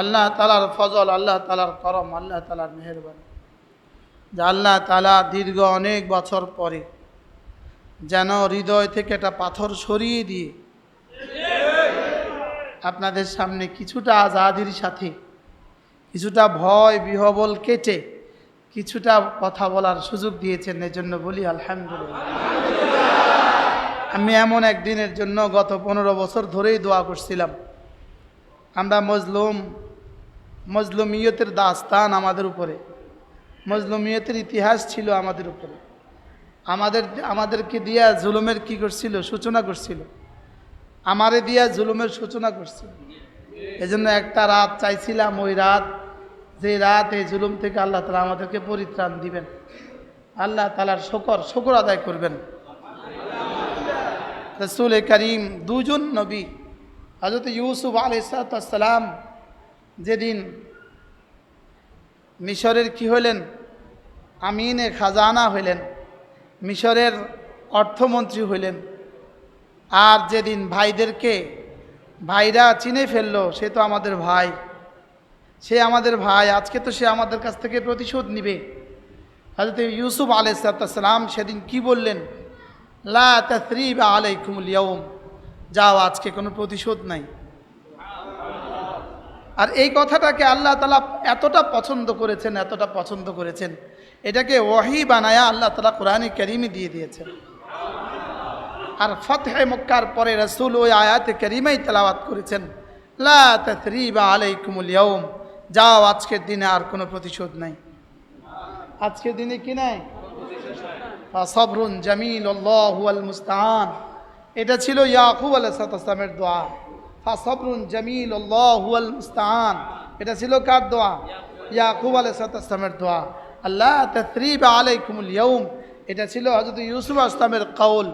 আল্লাহ তাআলার ফজল, আল্লাহ তাআলার করম, আল্লাহ তাআলার মেহেরবানি যে আল্লাহ তাআলা দীর্ঘ অনেক বছর পরে যেন হৃদয় থেকে একটা পাথর সরিয়ে দিয়ে আপনাদের সামনে কিছুটা আজাদির সাথে, কিছুটা ভয় বিহবল কেটে কিছুটা কথা বলার সুযোগ দিয়েছেন। এজন্য বলি আলহামদুলিল্লাহ। আমি এমন একদিনের জন্য গত 15 বছর ধরেই দোয়া করছিলাম। আমরা মজলুমিয়তের দাস্তান আমাদের উপরে, মজলুমিয়তের ইতিহাস ছিল আমাদের উপরে। আমাদেরকে দিয়া জুলুমের কি করছিল? সূচনা করছিল। আমারে দিয়া জুলুমের সূচনা করছিল। এজন্য একটা রাত চাইছিলাম, ওই রাত, যে রাত এই জুলুম থেকে আল্লাহ তাআলা আমাদেরকে পরিত্রাণ দিবেন। আল্লাহ তাআলার শুকর আদায় করবেন। রাসূল করিম দুজন নবী, হযরত ইউসুফ আলাইহিস সালাম যেদিন মিশরের কি হইলেন? আমিনে খাজানা হইলেন, মিশরের অর্থমন্ত্রী হইলেন। আর যেদিন ভাইরা চিনে ফেললো সে তো আমাদের ভাই, সে আমাদের ভাই, আজকে তো সে আমাদের কাছ থেকে প্রতিশোধ নিবে। হযরত ইউসুফ আলাইহিস সালাম সেদিন কি বললেন? লা তাসরিবা আলাইকুমুল ইয়াউম, যাও, আজকে কোনো প্রতিশোধ নাই। আর এই কথাটাকে আল্লাহ তাআলা এতটা পছন্দ করেছেন, এটাকে ওয়াহি বানায়া আল্লাহ তাআলা কোরআনে কারীমে দিয়ে দিয়েছেন। আর ফতহে মক্কার পরে রাসূল ওই আয়াতে কারীমাই তেলাওয়াত করেছেন, লা তাসরিবা আলাইকুমুল ইয়াউম, যাও, আজকের দিনে আর কোনো প্রতিশোধ নাই। আজকের দিনে কি নাই? ফাসবরুন জামিল আল্লাহু আল মুস্তাআন। এটা ছিল ইয়াকুব আলাইহিস সালামের দোয়া। ফাসবরুন জামিল আল্লাহু আল মুস্তাআন, এটা ছিল কার দোয়া? ইয়াকুব আলাইহিস সালামের দোয়া। আল্লাহ তাসরিবা আলাইকুমুল ইয়াউম, এটা ছিল হযরত ইউসুফ আলাইহিস সালামের কওল।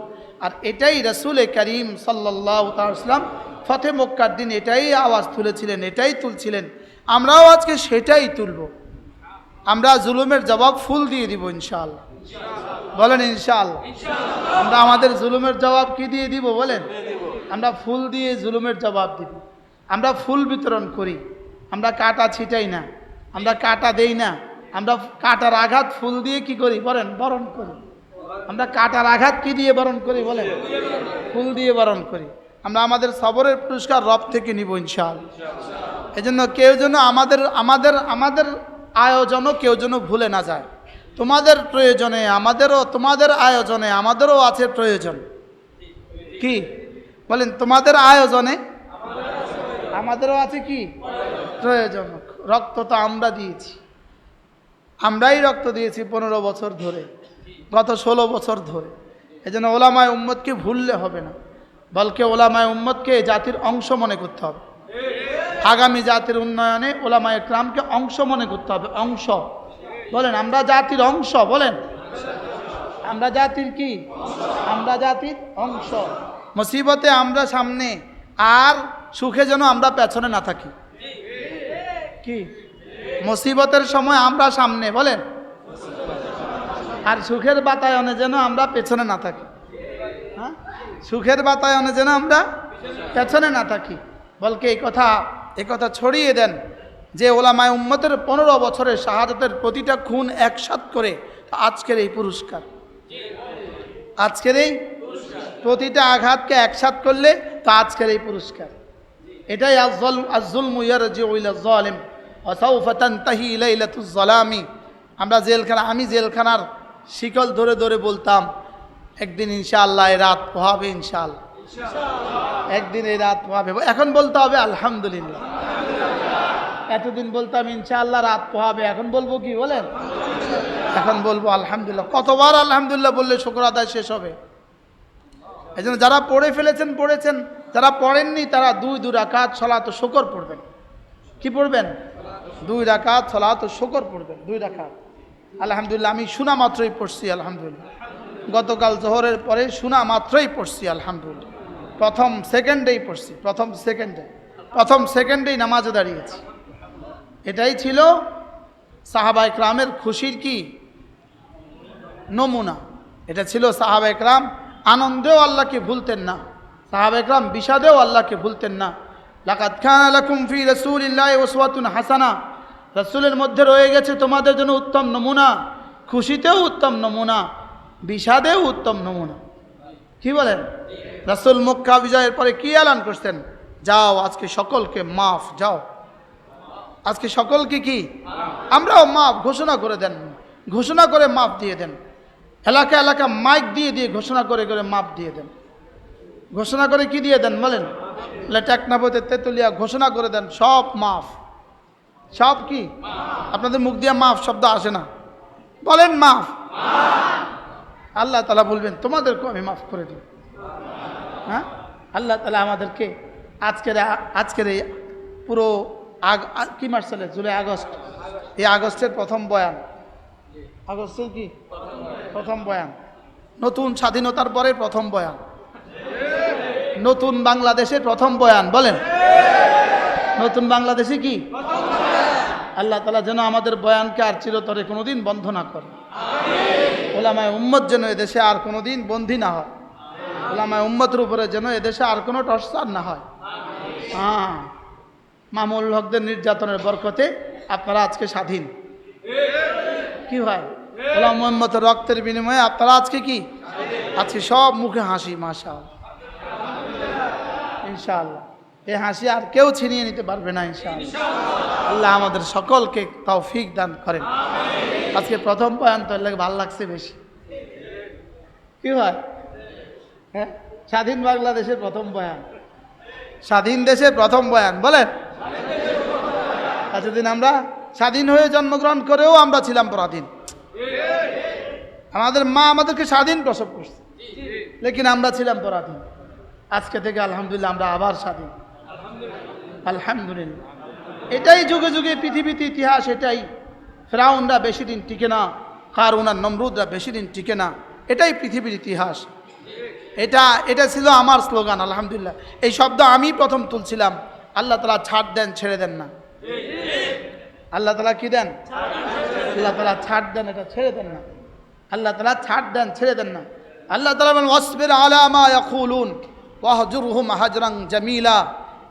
আর এটাই রাসূল করিম সাল্লাল্লাহু তাআলা সাল্লাম ফতহে মক্কার দিন এটাই আওয়াজ তুলেছিলেন, এটাই তুলছিলেন। আমরাও আজকে সেটাই তুলব। আমরা জুলুমের জবাব ফুল দিয়ে দিব ইনশাআল্লাহ। বলেন ইনশাআল্লাহ। আমরা আমাদের জুলুমের জবাব কি দিয়ে দিব বলেন? আমরা ফুল দিয়ে জুলুমের জবাব দিব। আমরা ফুল বিতরণ করি, আমরা কাঁটা ছিটাই না, আমরা কাঁটা দেই না। আমরা কাঁটার আঘাত ফুল দিয়ে কি করি বলেন? বরণ করি। আমরা কাঁটার আঘাত কি দিয়ে বরণ করি বলেন? ফুল দিয়ে বরণ করি। আমরা আমাদের সবরের পুরস্কার রব থেকে নিব ইনশাআল্লাহ। এজন্য কেউ যেন আমাদের আয়োজনও কেউ যেন ভুলে না যায়। তোমাদের প্রয়োজনে তোমাদের আয়োজনে আমাদেরও আছে প্রয়োজন। কি বলেন? তোমাদের আয়োজনে আমাদেরও আছে কি প্রয়োজন? রক্ত তো আমরা দিয়েছি, আমরাই রক্ত দিয়েছি 15 বছর ধরে, গত 16 বছর ধরে। এজন্য ওলামায়ে উম্মতকে ভুললে হবে না, বলকে ওলামায়ে উম্মতকে জাতির অংশ মনে করতে হবে। আগামী জাতির উন্নয়নে ওলামায়ে কেরামকে অংশ মনে করতে হবে। অংশ বলেন, আমরা জাতির অংশ। বলেন, আমরা জাতির কি? আমরা জাতির অংশ। মুসিবতে আমরা সামনে, আর সুখে যেন আমরা পেছনে না থাকি। কি মুসিবতের সময় আমরা সামনে বলেন, আর সুখের বাতায়নে যেন আমরা পেছনে না থাকি। হ্যাঁ, সুখের বাতায়নে যেন আমরা পেছনে না থাকি। বলকে এই কথা ছড়িয়ে দেন যে ওলামায়ে উম্মতের 15 বছরের শাহাদাতের প্রতিটা খুন একসাথ করে আজকের এই পুরস্কার, আজকের এই প্রতিটা আঘাতকে একসাথ করলে তো আজকের এই পুরস্কার। এটাই আয-যুলমু ইয়ারজিউ ইলা যালিম ওয়া সাওফা তানতাহি লাইলাতুজ যালামি। আমি জেলখানার শিকল ধরে ধরে বলতাম, একদিন ইনশাআল্লাহ এই রাত পোহাবে, ইনশাআল্লাহ একদিন এই রাত পোহাবে। এখন বলতে হবে আলহামদুলিল্লাহ। এতদিন বলতাম ইনশাআল্লাহ রাত পোহাবে, এখন বলবো কি বলেন? এখন বলবো আলহামদুলিল্লাহ। কতবার আলহামদুলিল্লাহ বললে শুকর আদায় শেষ হবে? এই জন্য যারা পড়ে ফেলেছেন পড়েছেন, যারা পড়েননি তারা 2 রাকাত সালাত ও শুকর পড়বেন। কি পড়বেন? 2 রাকাত সালাত ও শুকর পড়বেন। 2 রাকাত আলহামদুলিল্লাহ। আমি শোনা মাত্রই পড়ছি আলহামদুলিল্লাহ। গতকাল জোহরের পরে শোনা মাত্রই পড়ছি আলহামদুলিল্লাহ। প্রথম সেকেন্ডেই নামাজে দাঁড়িয়েছি। এটাই ছিল সাহাবায়ে কেরামের খুশির কি নমুনা। এটা ছিল সাহাবায়ে কেরাম আনন্দেও আল্লাহকে ভুলতেন না, সাহাবায়ে কেরাম বিষাদেও আল্লাহকে ভুলতেন না। লাকাদ কানা লাকুম ফি রাসূলিল্লাহি উসওয়াতুন হাসানাহ, রাসূলের মধ্যে রয়ে গেছে তোমাদের জন্য উত্তম নমুনা, খুশিতেও উত্তম নমুনা, বিষাদেও উত্তম নমুনা। কি বলেন? রাসূল মক্কা বিজয়ের পরে কি এলান করতেন? যাও আজকে সকলকে মাফ, যাও আজকে সকলকে কি আমরাও মাফ ঘোষণা করে দেন, ঘোষণা করে মাফ দিয়ে দেন। এলাকা এলাকা মাইক দিয়ে দিয়ে ঘোষণা করে করে মাফ দিয়ে দেন। ঘোষণা করে কি দিয়ে দেন বলেন? টেকনাফতে তেতুলিয়া ঘোষণা করে দেন সব মাফ। সব কি? আপনাদের মুখ দিয়ে মাফ শব্দ আসে না, বলেন মাফ। আল্লাহ তাআলা বলবেন তোমাদেরকেও আমি মাফ করে দিই। হ্যাঁ, আল্লাহ তাআলা আমাদেরকে আজকের এই পুরো কি মাস চলে? জুলাই আগস্ট, এই আগস্টের প্রথম বয়ান, আগস্টের কি প্রথম বয়ান, নতুন স্বাধীনতার পরে প্রথম বয়ান, নতুন বাংলাদেশের প্রথম বয়ান। বলেন নতুন বাংলাদেশে কি? আল্লাহ তাআলা যেন আমাদের বয়ানকে আর চিরতরে কোনোদিন বন্ধ না করে। ওলামায়ে উম্মত যেন এদেশে আর কোনোদিন বন্দী না হয়। ওলামায়ে উম্মতের উপরে যেন এদেশে আর কোনো টর্চার না হয়। হ্যাঁ, মামুল হকদের নির্যাতনের বরকতে আপনারা আজকে স্বাধীন। কি হয়? ওলামা উম্মতের রক্তের বিনিময়ে আপনারা আজকে কি? আজকে সব মুখে হাসি, মাশাআল্লাহ, ইনশাআল্লাহ। এই হাসি আর কেউ ছিনিয়ে নিতে পারবে না ইনশাআল্লাহ। আল্লাহ আমাদের সকলকে তৌফিক দান করেন। আজকে প্রথম বয়ান তো লাগে ভালো লাগছে বেশি। কি হয়? হ্যাঁ, স্বাধীন বাংলাদেশের প্রথম বয়ান, স্বাধীন দেশের প্রথম বয়ান। বলেন এতদিন আমরা স্বাধীন হয়ে জন্মগ্রহণ করেও আমরা ছিলাম পরাধীন। আমাদের মা আমাদেরকে স্বাধীন প্রসব করছে, লেকিন আমরা ছিলাম পরাধীন। আজকে থেকে আলহামদুলিল্লাহ আমরা আবার স্বাধীন, আলহামদুলিল্লাহ। এটাই যুগে যুগে পৃথিবীতে ইতিহাস, এটাই। ফেরাউনরা বেশি দিন টিকে না, কারুন আর নমরুদরা বেশি দিন টিকে না, এটাই পৃথিবীর ইতিহাস। এটা ছিল আমার স্লোগান, আলহামদুলিল্লাহ। এই শব্দ আমি প্রথম তুলছিলাম। আল্লাহ তাআলা ছাড় দেন, ছেড়ে দেন না। আল্লাহ তাআলা কি দেন? আল্লাহ তাআলা ছাড় দেন, এটা ছেড়ে দেন না। আল্লাহ তাআলা ছাড় দেন, ছেড়ে দেন না। আল্লাহ তাআলা বলেন ওয়াসবির আলা মা ইয়াকুলুন ওয়াহজুরহুম হাজরান জামিলা।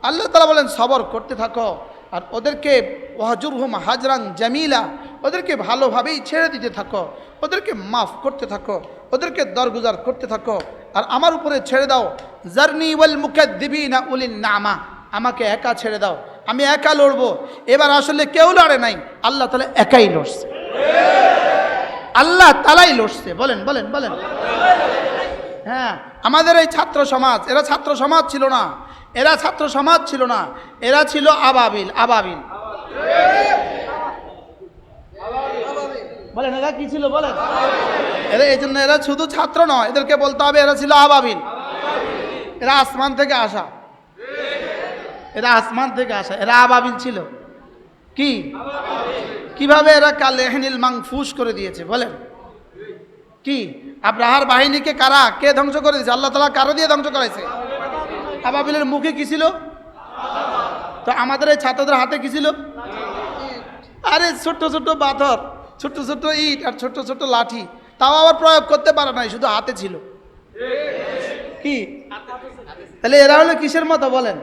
আল্লাহ তাআলা বলেন সবর করতে থাকো আর ওদেরকে ওয়াহজুরহুম হাজরান জামিলা, ওদেরকে ভালোভাবেই ছেড়ে দিতে থাকো, ওদেরকে মাফ করতে থাকো, ওদেরকে দরগুজার করতে থাকো আর আমার উপরে ছেড়ে দাও। জারনি ওয়াল মুকাদ্দিবিনা উলিন নামা, আমাকে একা ছেড়ে দাও, আমি একা লড়বো। এবার আসলে কেউ লড়ে নাই, আল্লাহ তাআলা একাই লড়ছে। আল্লাহ তাআলাই লড়ছে। বলেন বলেন বলেন। হ্যাঁ, আমাদের এই ছাত্র সমাজ, এরা ছাত্র সমাজ ছিল না, এরা ছাত্র সমাজ ছিল না, এরা ছিল আবাবিল। আবাবিল বলেন, এরা কি ছিল বলেন? এরা এই জন্য এরা শুধু ছাত্র নয়, এদেরকে বলতে হবে এরা ছিল আবাবিল। এরা আসমান থেকে আসা, এরা আসমান থেকে আসা, এরা আবাবিল ছিল। কি কিভাবে এরা কালেহনিল মাংফুস করে দিয়েছে বলেন? কি আব্রাহার বাহিনীকে কে ধ্বংস করে দিয়েছে? আল্লাহ তাআলা কারো দিয়ে ধ্বংস করাইছে? আবাবিলের মুখে কি ছিল? তো আমাদের এই ছাত্রদের হাতে কি ছিল? আরে ছোট্ট ছোট্ট পাথর, ছোট্ট ছোট্ট ইট আর ছোট্ট ছোট্ট লাঠি, তাও আবার প্রয়োগ করতে পারে নাই, শুধু হাতে ছিল। কি তাহলে এরা হলো কিসের মতো বলেন?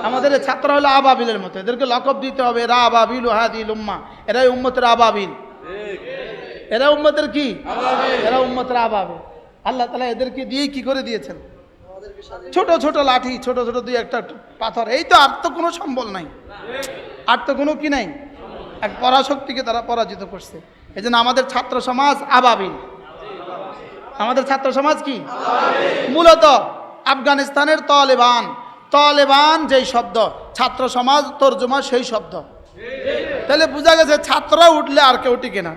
আমাদের ছাত্র হলো আবাবিলের মতো। এদেরকে লকব দিতে হবে, এরা আবাবিল হাদিল উম্মাহ, এরাই উম্মতের আবাবিল। এরা উম্মতের কি? এরা উম্মতের আবাবিল। আল্লাহ তাআলা এদেরকে দিয়ে কি করে দিয়েছেন? ছোট ছোট লাঠি, ছোট ছোট দুই একটা পাথর, এই তো। আর তো কোনো সম্বল নাই, আর তো কোনো কি নাই। এক পরাশক্তিকে তারা পরাজিত করছে। এই জন্য আমাদের ছাত্র সমাজ আবাবিল। আমাদের ছাত্র সমাজ কি? মূলত আফগানিস্তানের তালেবান, তালেবান যেই শব্দ, ছাত্র সমাজ তর্জমা সেই শব্দ। তাহলে বোঝা গেছে ছাত্ররা উঠলে আর কেউ টিকে না।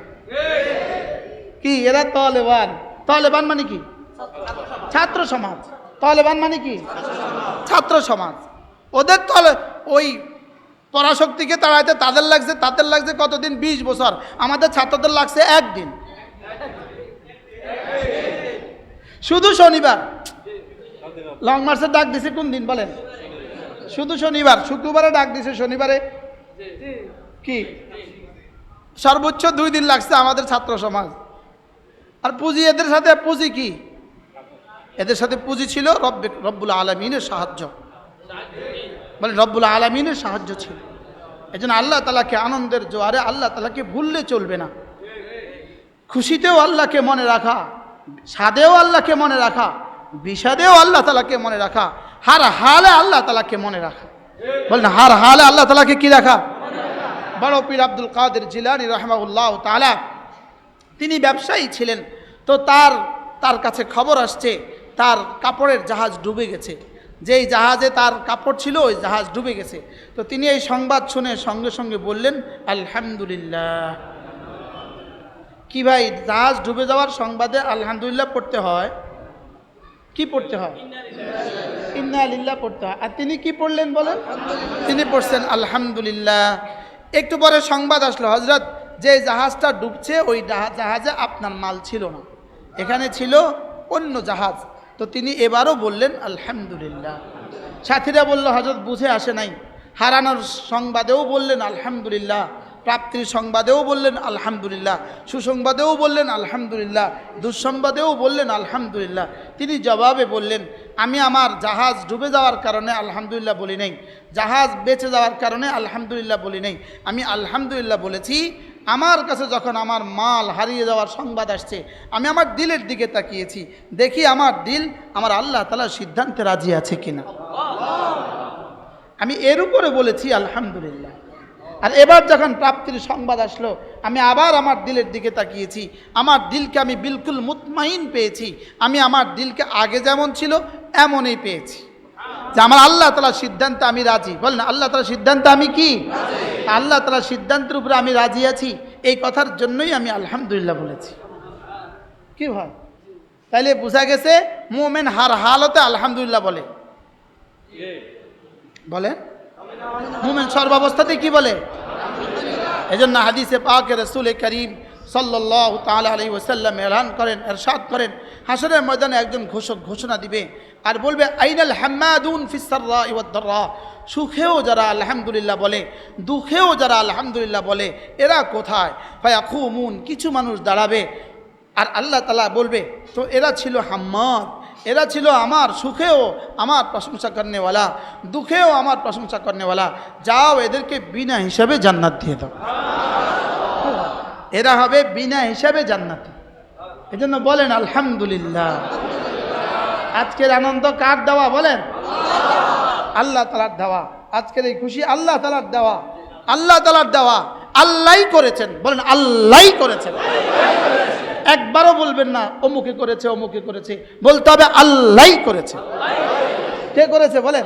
কি এরা তালেবান? তালেবান মানে কি? ছাত্র সমাজ। তালেবান মানে কি? ছাত্র সমাজ। ওদের ওই পরাশক্তিকে তাড়াইতে তাদের লাগছে কতদিন? 20 বছর। আমাদের ছাত্রদের লাগছে একদিন, শুধু শনিবার। লং মার্চের ডাক দিছে কোন দিন বলেন? শুধু শনিবার। শুক্রবারে ডাক দিছে, শনিবারে কি সর্বোচ্চ 2 দিন লাগছে আমাদের ছাত্র সমাজ। আর পুঁজি, এদের সাথে পুঁজি কি? এদের সাথে পুঁজি ছিল রব্বুল আলামিনের সাহায্য। বলে রব্বুল আলামিনের সাহায্য ছিল। এই জন্য আল্লাহ তাআলাকে আনন্দের জোয়ারে আল্লাহ তাআলাকে ভুললে চলবে না। খুশিতেও আল্লাহকে মনে রাখা, সাদেও আল্লাহকে মনে রাখা, বিষাদেও আল্লাহ তাআলাকে মনে রাখা, হার হালে আল্লাহ তাআলাকে মনে রাখা। বলেন হার হালে আল্লাহ তাআলাকে কি রাখা? বড় পীর আব্দুল কাদের জিলানী রাহিমাহুল্লাহ তাআলা তিনি ব্যবসায়ী ছিলেন। তো তার কাছে খবর আসছে তার কাপড়ের জাহাজ ডুবে গেছে। যেই জাহাজে তার কাপড় ছিল ওই জাহাজ ডুবে গেছে। তো তিনি এই সংবাদ শুনে সঙ্গে সঙ্গে বললেন আলহামদুলিল্লাহ। কি ভাই, জাহাজ ডুবে যাওয়ার সংবাদে আলহামদুলিল্লাহ পড়তে হয়? কি পড়তে হয়? ইন্না লিল্লাহ পড়তে হয়। আর তিনি কি পড়লেন বলেন? তিনি পড়ছেন আলহামদুলিল্লাহ। একটু পরে সংবাদ আসলো, হযরত যে জাহাজটা ডুবছে ওই জাহাজে আপনার মাল ছিল না, এখানে ছিল অন্য জাহাজ। তো তিনি এবারও বললেন আলহামদুলিল্লাহ। সাথীরা বলল হযরত বুঝে আসে নাই। হারানোর সংবাদেও বললেন আলহামদুলিল্লাহ, প্রাপ্তির সংবাদেও বললেন আলহামদুলিল্লাহ, সুসংবাদেও বললেন আলহামদুলিল্লাহ, দুঃসংবাদেও বললেন আলহামদুলিল্লাহ। তিনি জবাবে বললেন আমি আমার জাহাজ ডুবে যাওয়ার কারণে আলহামদুলিল্লাহ বলি নাই, জাহাজ বেঁচে যাওয়ার কারণে আলহামদুলিল্লাহ বলি নাই। আমি আলহামদুলিল্লাহ বলেছি আমার কাছে যখন আমার মাল হারিয়ে যাওয়ার সংবাদ আসছে আমি আমার দিলের দিকে তাকিয়েছি, দেখি আমার দিল আমার আল্লাহ তাআলার সিদ্ধান্তে রাজি আছে কিনা। আমি এর উপরে বলেছি আলহামদুলিল্লাহ। আর এবার যখন প্রাপ্তির সংবাদ আসলো আমি আবার আমার দিলের দিকে তাকিয়েছি, আমার দিলকে আমি বিলকুল মুতমাইন পেয়েছি। আমি আমার দিলকে আগে যেমন ছিল এমনই পেয়েছি যে আমার আল্লাহ তাআলার সিদ্ধান্তে আমি রাজি। বল না, আল্লাহ তাআলার সিদ্ধান্তে আমি কি? আল্লাহ তাআলার সিদ্ধান্তের উপরে আমি রাজি আছি। এই কথার জন্যই আমি আলহামদুলিল্লাহ বলেছি। কি হয়? তাইলে বোঝা গেছে মুমিন হার হালতে আলহামদুলিল্লাহ বলে। বলেন মুমিন সর্বাবস্থাতে কি বলে? এজন্য হাদিসে পাকে রাসূল করিম সাল্লাল্লাহু তাআলা আলাইহি ওয়াসাল্লাম এলান করেন, ইরশাদ করেন, হাসরের ময়দানে একজন ঘোষক ঘোষণা দিবে আর বলবে আইনাল হাম্মাদুন ফিস সাররা ওয়াদ দাররা। সুখেও যারা আলহামদুলিল্লাহ বলে, দুঃখেও যারা আলহামদুলিল্লাহ বলে, এরা কোথায়? ফায়াকুমুন, কিছু মানুষ দাঁড়াবে আর আল্লাহ তাআলা বলবে তো এরা ছিল হাম্মাদ, এরা ছিল আমার সুখেও আমার প্রশংসা করনেওয়ালা, দুঃখেও আমার প্রশংসা করনেওয়ালা, যাও এদেরকে বিনা হিসাবে জান্নাত দিয়ে দাও। এরা হবে বিনা হিসাবে জান্নাতি। এজন্য বলেন আলহামদুলিল্লাহ। আজকের আনন্দ কার দেওয়া বলেন? আল্লাহ তাআলার দেওয়া। আজকের এই খুশি আল্লাহ তাআলার দেওয়া, আল্লাহ তাআলার দেওয়া। আল্লাহই করেছেন, বলেন আল্লাহই করেছেন। একবারও বলবেন না অমুকে করেছে অমুকে করেছে, বলতে হবে আল্লাহই করেছে। কে করেছে বলেন?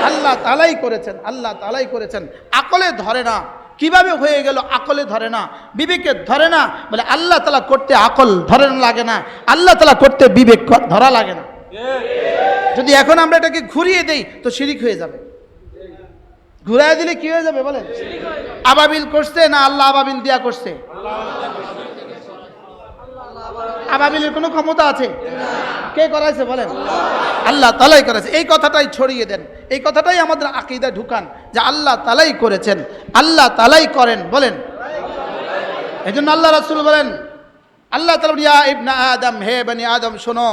আল্লাহ তাআলাই করেছেন, আল্লাহ তাআলাই করেছেন। আকলে ধরে না, কিভাবে হয়ে গেল আকলে ধরে না, বিবেকে ধরে না। বলে আল্লাহ তাআলা করতে আকল ধরে লাগে না, আল্লাহ তাআলা করতে বিবেক ধরা লাগে না। যদি এখন আমরা এটাকে ঘুরিয়ে দেই তো শিরিক হয়ে যাবে। ঘুরাই দিলে কি হয়ে যাবে বলেন? আবাবিল করছে না আল্লাহ আবাবিল দিয়া করছে? আবাবিলের কোনো ক্ষমতা আছে? কে করাইছে বলেন? আল্লাহ তাআলাই করেছে। এই কথাটাই ছড়িয়ে দেন, এই কথাটাই আমাদের আকীদায় ঢুকান যে আল্লাহ তাআলাই করেছেন, আল্লাহ তাআলাই করেন। বলেন এজন্য আল্লাহ রাসূল বলেন, আল্লাহ তাআলা ইয়া ইবনা আদম, হে বনি আদম শোনো,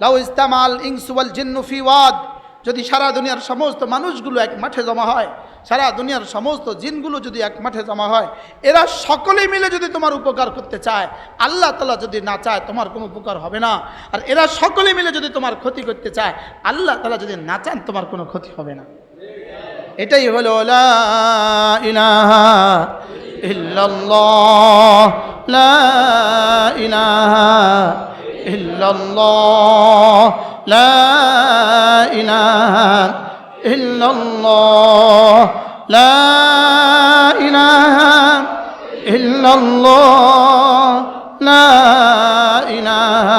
লাউ ইস্তামাল ইনসু ওয়াল জিন্নু ফি ওয়াদ, যদি সারা দুনিয়ার সমস্ত মানুষগুলো এক মাঠে জমা হয়, সারা দুনিয়ার সমস্ত জিনগুলো যদি এক মাঠে জমা হয়, এরা সকলে মিলে যদি তোমার উপকার করতে চায়, আল্লাহ তাআলা যদি না চায় তোমার কোনো উপকার হবে না। আর এরা সকলে মিলে যদি তোমার ক্ষতি করতে চায়, আল্লাহ তাআলা যদি না চান তোমার কোনো ক্ষতি হবে না। এটাই হলো লা ইলাহা ইল্লাল্লাহ, লা ইলাহা ইল্লাল্লাহ, লা ইলাহা ইল্লাল্লাহ, লা ইলাহা ইল্লাল্লাহ, লা ইলাহা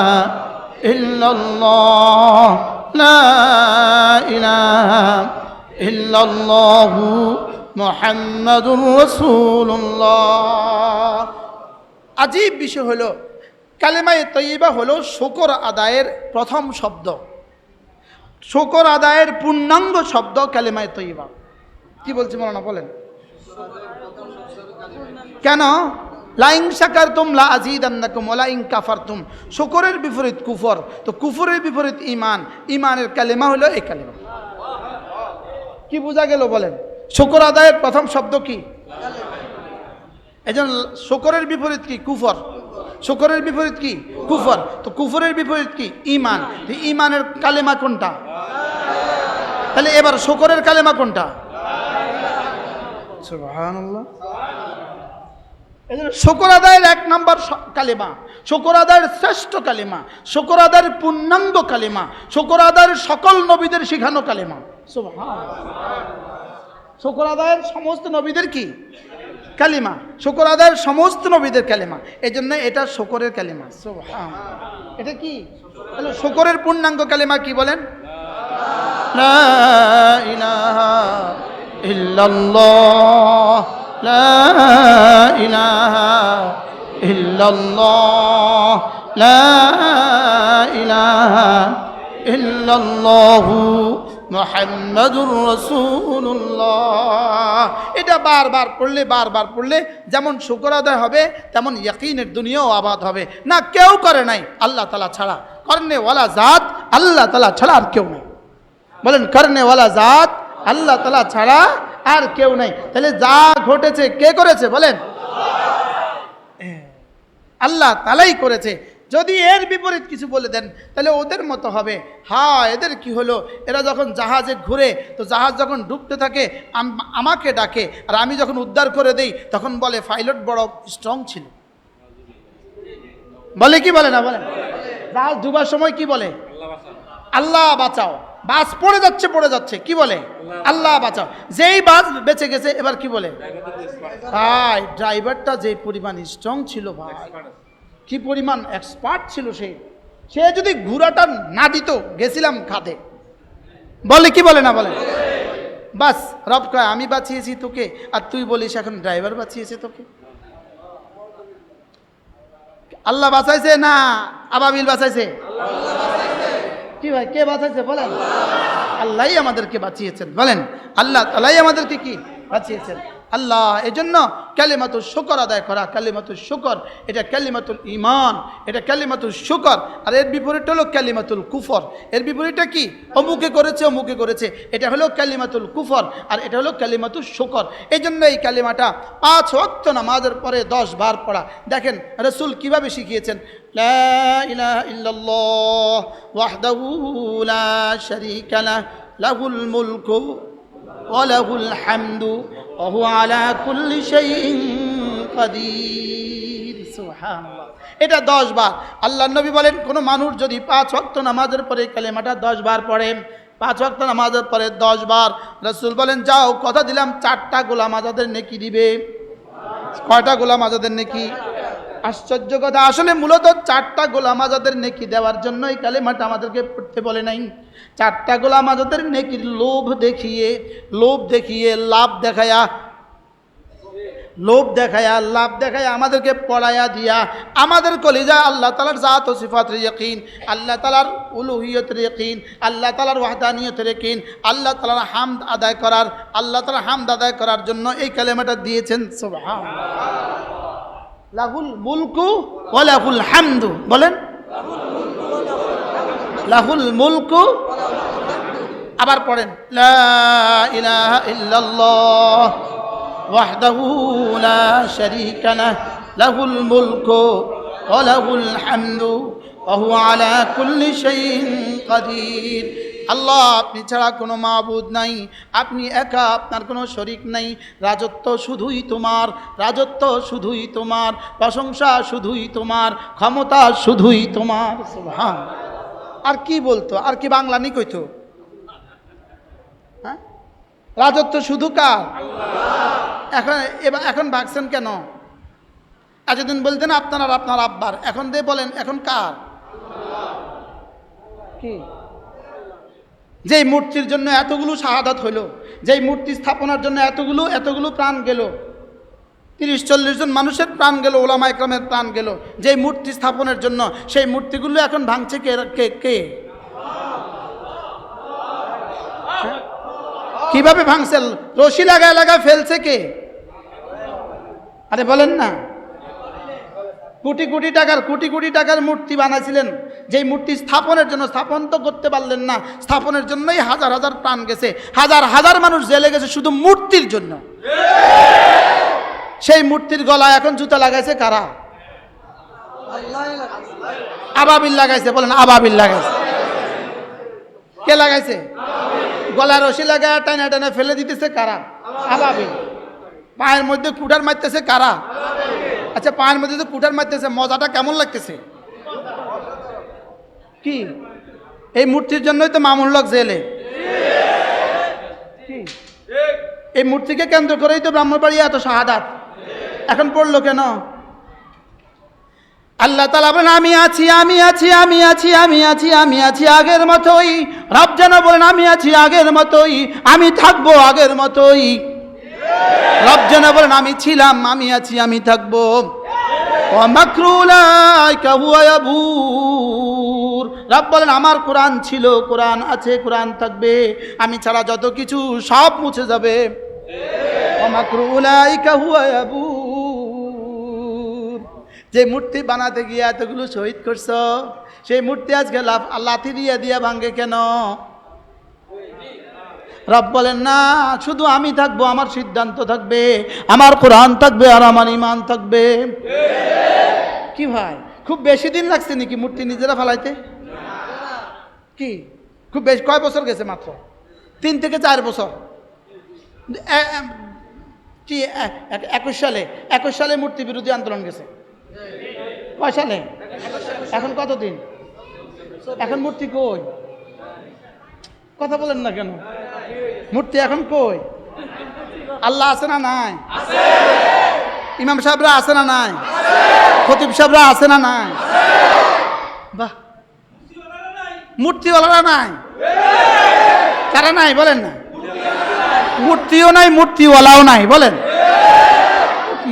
ইল্লাল্লাহ, লা ইলাহা ইল্লাল্লাহু মুহাম্মাদুর রাসূলুল্লাহ। আজীব বিষয় হলো কালেমায়ে তয়্যিবা হলো শুকর আদায়ের প্রথম শব্দ, শুকর আদায়ের পূর্ণাঙ্গ শব্দ কালেমায়ে তয়্যিবা। কি বলছি মাওলানা বলেন? কেন? লাইন শাকারতুম লা আযীদান্নাকুম ওয়া লাইন কাফারতুম, শুকরের বিপরীত কুফর, তো কুফরের বিপরীত ঈমান, ঈমানের কালেমা হলো এই কালেমা। কি বোঝা গেল বলেন? শুকর আদায়ের প্রথম শব্দ কি? এজন্য শুকরের বিপরীত কি? কুফর। শুকরের বিপরীত কি? কুফর। তো কুফরের বিপরীত কি? ঈমান। তো ঈমানের কালেমা কোনটা? তাহলে এবার শুকরের কালেমা কোনটা? সুবহানাল্লাহ। এজন্য শুকর আদায়ের 1 নম্বর কালেমা, শুকর আদায়ের শ্রেষ্ঠ কালেমা, শুকর আদায়ের পূর্ণাঙ্গ কালেমা, শুকর আদায়ের সকল নবীদের শিখানো কালেমা। সুবহানাল্লাহ। শুকর আদায়ের সমস্ত নবীদের কি কালিমা? শুকর আদায়ের সমস্ত নবীদের কালিমা। এই জন্য এটা শুকরের কালিমা। সুবহানাল্লাহ। এটা কি? তাহলে শুকরের পূর্ণাঙ্গ কালিমা কি বলেন? লা ইলাহা ইল্লাল্লাহ, লা ইলাহা ইল্লাল্লাহ, লা ইলাহা ইল্লাল্লাহু মুহাম্মাদুর রাসূলুল্লাহ। এটা বারবার পড়লে যেমন শুকর আদায় হবে, তেমন ইয়াকিনের দুনিয়াও আবাদ হবে। না কেউ করে নাই আল্লাহ তাআলা ছাড়া, করনেওয়ালা জাত আল্লাহ তাআলা ছাড়া আর কেউ নাই। বলেন, করনেওয়ালা জাত আল্লাহ তাআলা ছাড়া আর কেউ নাই। তাহলে যা ঘটেছে কে করেছে? বলেন, আল্লাহ তাআলাই করেছে। যদি এর বিপরীত কিছু বলে দেন তাহলে ওদের মতো হবে। হ্যাঁ, এদের কি হলো, এরা যখন জাহাজে ঘুরে, তো জাহাজ যখন ডুবতে থাকে আমাকে ডাকে, আর আমি যখন উদ্ধার করে দেই তখন বলে পাইলট বড় স্ট্রং ছিল। বলে কি বলে না? বলেন, জাহাজ ডুবার সময় কি বলে? আল্লাহ বাঁচাও। বাস পড়ে যাচ্ছে কি বলে? আল্লাহ বাঁচাও। যেই বাস বেঁচে গেছে এবার কি বলে? ভাই ড্রাইভারটা যে পরিমাণ স্ট্রং ছিল, ভাই কি পরিমাণ এক্সপার্ট ছিল সে যদি ঘোড়াটা না দিত গেছিলাম খাদে। বলে কি বলে না? বলে বাস রব কয় আমি বাঁচিয়েছি তোকে, আর তুই বলিস এখন ড্রাইভার বাঁচিয়েছে তোকে। আল্লাহ বাঁচাইছে না আবাবিল বাঁচাইছে? কি ভাই, কে বাঁচাইছে? বলেন, আল্লাহই আমাদেরকে বাঁচিয়েছেন। বলেন, আল্লাহ তাআলাই আমাদেরকে কি বাঁচিয়েছেন? আল্লাহ। এজন্য কালিমাতুল শুকর আদায় করা, কালিমাতুল শুকর, এটা কালিমাতুল ঈমান, এটা কালিমাতুল শুকর। আর এর বিপরীত হলো কালিমাতুল কুফর। এর বিপরীতটা কি? অমুকে করেছে, এটা হলো কালিমাতুল কুফর, আর এটা হলো কালিমাতুল শুকর। এই জন্য এই কালিমাটা 5 ওয়াক্ত নামাজের পরে 10 বার পড়া। দেখেন রাসূল কিভাবে শিখিয়েছেন। লা ইলাহা ইল্লাল্লাহ ওয়াহদাহু লা শারীকা লাহু লাহুল মুলকু ওয়া লাহুল হামদু ওয়া হুয়া আলা কুল্লি শাইইন কাদির। সুবহানাল্লাহ। এটা 10 বার। আল্লাহর নবী বলেন, কোন মানুষ যদি 5 ওয়াক্ত নামাজের পরে কালেমাটা 10 বার পড়ে, 5 ওয়াক্ত নামাজের পরে 10 বার, রাসূল বলেন যাও কথা দিলাম 4টা গোলাম আজাদের নেকি দিবে। কয়টা গোলাম আজাদের নেকি? আশ্চর্য কথা। আসলে মূলত 4টা গোলাম আজাদের নেকি দেওয়ার জন্য এই কালেমাটা আমাদেরকে পড়তে বলে নাই। 4টা গোলাম আজাদের নেকির লোভ দেখিয়ে লাভ দেখায়া আমাদেরকে পড়ায়া দিয়া আমাদের কলিজা আল্লাহ তাআলার জাত ও সিফাতের ইয়াকিন, আল্লাহ তাআলার উলুহিয়তের ইয়াকিন, আল্লাহ তাআলার ওয়াহদানিয়তের ইয়াকিন, আল্লাহ তাআলার হামদ আদায় করার জন্য এই কালেমাটা দিয়েছেন। সুবহানাল্লাহ। লাহুল মুলকু ওয়া লাহুল হামদু। বলেন, লাহুল মুলকু। আবার পড়েন, লা ইলাহা ইল্লাল্লাহ ওয়াহদাহু লা শারীকা লাহু লাহুল মুলকু ওয়া লাহুল হামদু ওয়া হুয়া আলা কুল্লি শাইইন কাদির। আল্লাহ, আপনি ছাড়া কোনো মাবুদ নাই, আপনি একা, আপনার কোনো শরীক নাই। রাজত্ব শুধুই তোমার, প্রশংসা শুধুই তোমার, ক্ষমতা শুধুই তোমার। সুবহানাল্লাহ। আর কি বলতো? আর কি বাংলা নি কইতো? হ্যাঁ, রাজত্ব শুধু কার? এখন ভাগছেন কেন? এতদিন বলতেন আপনার আর আপনার আব্বার, এখন দিয়ে বলেন এখন কার? কি? যেই মূর্তির জন্য এতগুলো শাহাদাত হইল, যেই মূর্তি স্থাপনার জন্য এতগুলো প্রাণ গেল, 30-40 জন মানুষের প্রাণ গেল, ওলামা ইকরামের প্রাণ গেল যেই মূর্তি স্থাপনের জন্য, সেই মূর্তিগুলো এখন ভাঙছে কে? কিভাবে ভাঙছে? রশি লাগায় ফেলছে কে? আরে বলেন না। কোটি কোটি টাকার মূর্তি বানাইছিলেন, যেই মূর্তি স্থাপনের জন্য, স্থাপন তো করতে পারলেন না, স্থাপনের জন্যই হাজার হাজার প্রাণ গেছে, হাজার হাজার মানুষ জেলে গেছে শুধু মূর্তির জন্য। সেই মূর্তির গলায় এখন জুতা লাগাইছে কারা? আবাবিল লাগাইছে। বলেন আবাবিল লাগাইছে। কে লাগাইছে? গলায় রশি লাগায় টানা টানা ফেলে দিতেছে কারা? আবাবিল। পায়ের মধ্যে কুঠার মারতেছে কারা? আচ্ছা, পায়ের মধ্যে তো কুঠার মারতেছে, মজাটা কেমন লাগতেছে? কি এই মূর্তির জন্যই তো মামুন লোক জেলে। এই মূর্তিকে কেন্দ্র করেই তো ব্রাহ্মণবাড়িয়া এত শাহাদাত। এখন পড়লো কেন? আল্লাহ তাআলা বলেন আমি আছি, আমি আছি, আমি আছি, আমি আছি, আমি আছি আগের মতোই। রব যেন বলেন আমি আছি আগের মতোই, আমি থাকবো আগের মতোই। রব যেন বলেন আমি ছিলাম, আমি আছি, আমি থাকবো। ওয়া মাকরু উলাইকা হুয়া ইয়াবুর। রব বলেন আমার কোরআন ছিল, কোরআন আছে, কোরআন থাকবে, আমি ছাড়া যত কিছু সব মুছে যাবে। ওয়া মাকরু উলাইকা হুয়া ইয়াবুর। যে মূর্তি বানাতে গিয়ে এতগুলো শহীদ করছো, সেই মূর্তি আজকে লাথি দিয়ে ভাঙ্গে কেন? রব বলেন না, শুধু আমি থাকবো, আমার সিদ্ধান্ত থাকবে, আমার কোরআন থাকবে, আর আমার ঈমান থাকবে। কি ভাই, খুব বেশি দিন লাগছে নাকি মূর্তি নিজেরা ফেলাইতে? কি খুব বেশি? কয় বছর গেছে? মাত্র 3 থেকে 4 বছর। কি 21 সালে মূর্তি বিরোধী আন্দোলন গেছে। কয় সালে? এখন কত দিন? এখন মূর্তি কই? কথা বলেন না কেন? মূর্তি এখন কই? আল্লাহ আছে না নাই? ইমাম সাহেবরা আছে না নাই? খতিব সাহেবরা আছে না নাই? বাহ, মূর্তিওয়ালারা নাই? কারা নাই বলেন না? মূর্তিও নাই, মূর্তিওয়ালাও নাই। বলেন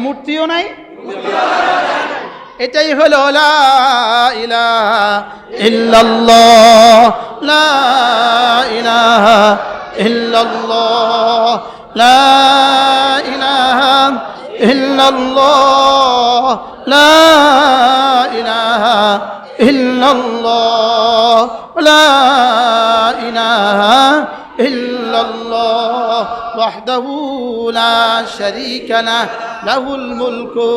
মূর্তিও নাই। এটাই হলো লা ইলাহা ইল্লাল্লাহ, লা ইলাহা ইল্লাল্লাহ, লা ইলাহা ইল্লাল্লাহ, লা ইলাহা ইল্লাল্লাহ, লা ইলাহা ইল্লাল্লাহ ওয়াহদাহু লা শারীকা লাহু, লাহুল মুলকু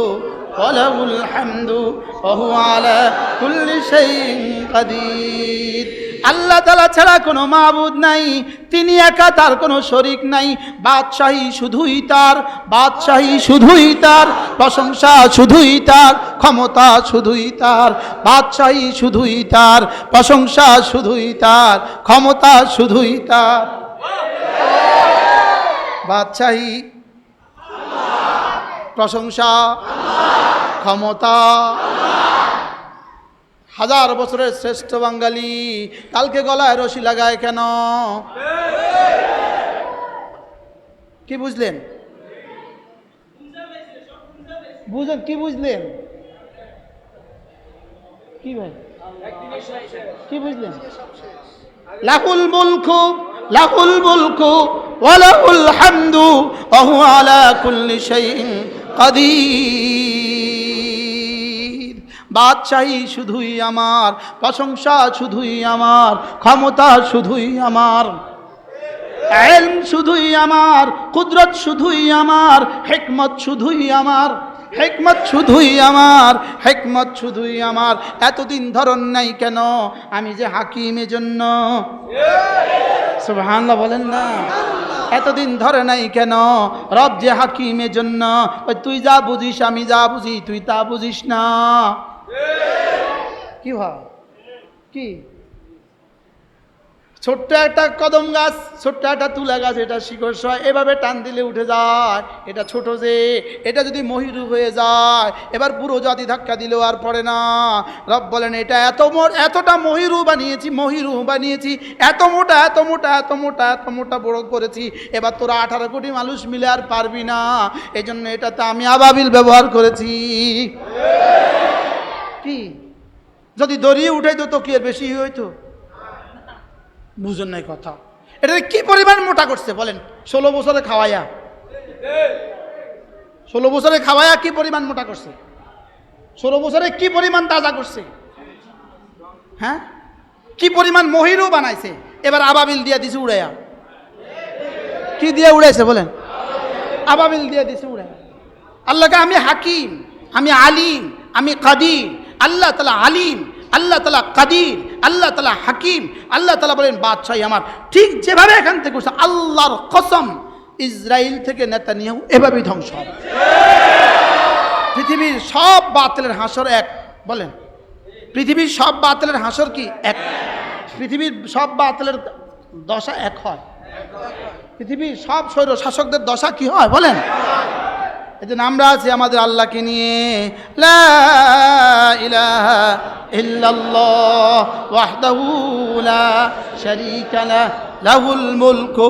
ওয়া লাহুল হামদু ওয়া হুয়া আলা কুল্লি শাইইন কাদির। আল্লাহ তাআলা ছাড়া কোনো মাবুদ নাই, তিনি একা, তার কোনো শরীক নাই। বাদশাহী শুধুই তার, বাদশাহী শুধুই তার, প্রশংসা শুধুই তার, ক্ষমতা শুধুই তার। বাদশাহী শুধুই তার, প্রশংসা শুধুই তার, ক্ষমতা শুধুই তার। বাদশাহী, প্রশংসা, ক্ষমতা। 1000 বছরের শ্রেষ্ঠ বাঙালি কালকে গলায় রশি লাগায় কেন? কি বুঝলেন? কি বুঝলেন? কি ভাই, কি বুঝলেন? লাহুল মুলকু, লাহুল মুলকু ওয়া লাহুল হামদু ওয়া হুয়া আলা কুল্লি শাইইন কাদির। বাদশাহী শুধুই আমার, প্রশংসা শুধুই আমার, ক্ষমতা শুধুই আমার, ইলম শুধুই আমার, কুদরত শুধুই আমার, হিকমত শুধুই আমার, হিকমত শুধুই আমার, হিকমত শুধুই আমার। এতদিন ধরন নাই কেন? আমি যে হাকিম, এজন্য। সুবহানাল্লাহ বলেন না? এতদিন ধরে নাই কেন? রব যে হাকিম, এজন্য। তুই যা বুঝিস, আমি যা বুঝি, তুই তা বুঝিস না। কি হয়? কি ছোট্ট একটা কদম গাছ, ছোট্ট একটা তুলা গাছ, এটা শিকড় এভাবে টান দিলে উঠে যায়। এটা ছোট যে, এটা যদি মহিরু হয়ে যায়, এবার পুরো জাতি ধাক্কা দিলেও আর পড়ে না। রব বলেন এটা এতটা মহিরু বানিয়েছি, মহিরু বানিয়েছি, এত মোটা, এত মোটা, এত মোটা, এত মোটা বড় করেছি, এবার তোরা 18 কোটি মানুষ মিলে আর পারবি না। এই জন্য এটাতে আমি আবাবিল ব্যবহার করেছি। কি যদি দড়িয়ে উঠাইতো তো কি এর বেশি হইতো? বুঝুন নাই কথা। এটা কি পরিমাণ মোটা করছে বলেন? 16 বছরে খাওয়াইয়া, 16 বছরে খাওয়াইয়া কি পরিমাণ মোটা করছে? 16 বছরে কি পরিমাণ তাজা করছে, হ্যাঁ, কি পরিমাণ মহিরও বানাইছে। এবার আবাবিল দিয়ে দিছে উড়াইয়া। কি দিয়ে উড়াইছে বলেন? আবাবিল দিয়ে দিছে উড়াইয়া। আল্লাহকে আমি হাকিম, আমি আলিম, আমি কাদির। আল্লাহ তাআলা আলিম, আল্লাহ তাআলা কাদির, আল্লাহ তাআলা হাকিম। আল্লাহ তাআলা বলেন বাদশাহী আমার। ঠিক যেভাবে এখান থেকে উঠছে, আল্লাহর কসম, ইসরায়েল থেকে নেতানিয়াহু এভাবেই ধ্বংস হবে। পৃথিবীর সব বাতিলের হাসর এক। বলেন, পৃথিবীর সব বাতিলের হাসর কি এক? পৃথিবীর সব বাতিলের দশা এক হয়। পৃথিবীর সব স্বৈর শাসকদের দশা কি হয় বলেন? এই জন্য আমরা আছি আমাদের আল্লাহকে নিয়ে, লা ইলাহা ইল্লাল্লাহ ওয়াহদাহু লা শারীকা লাহু লাহুল মুলকু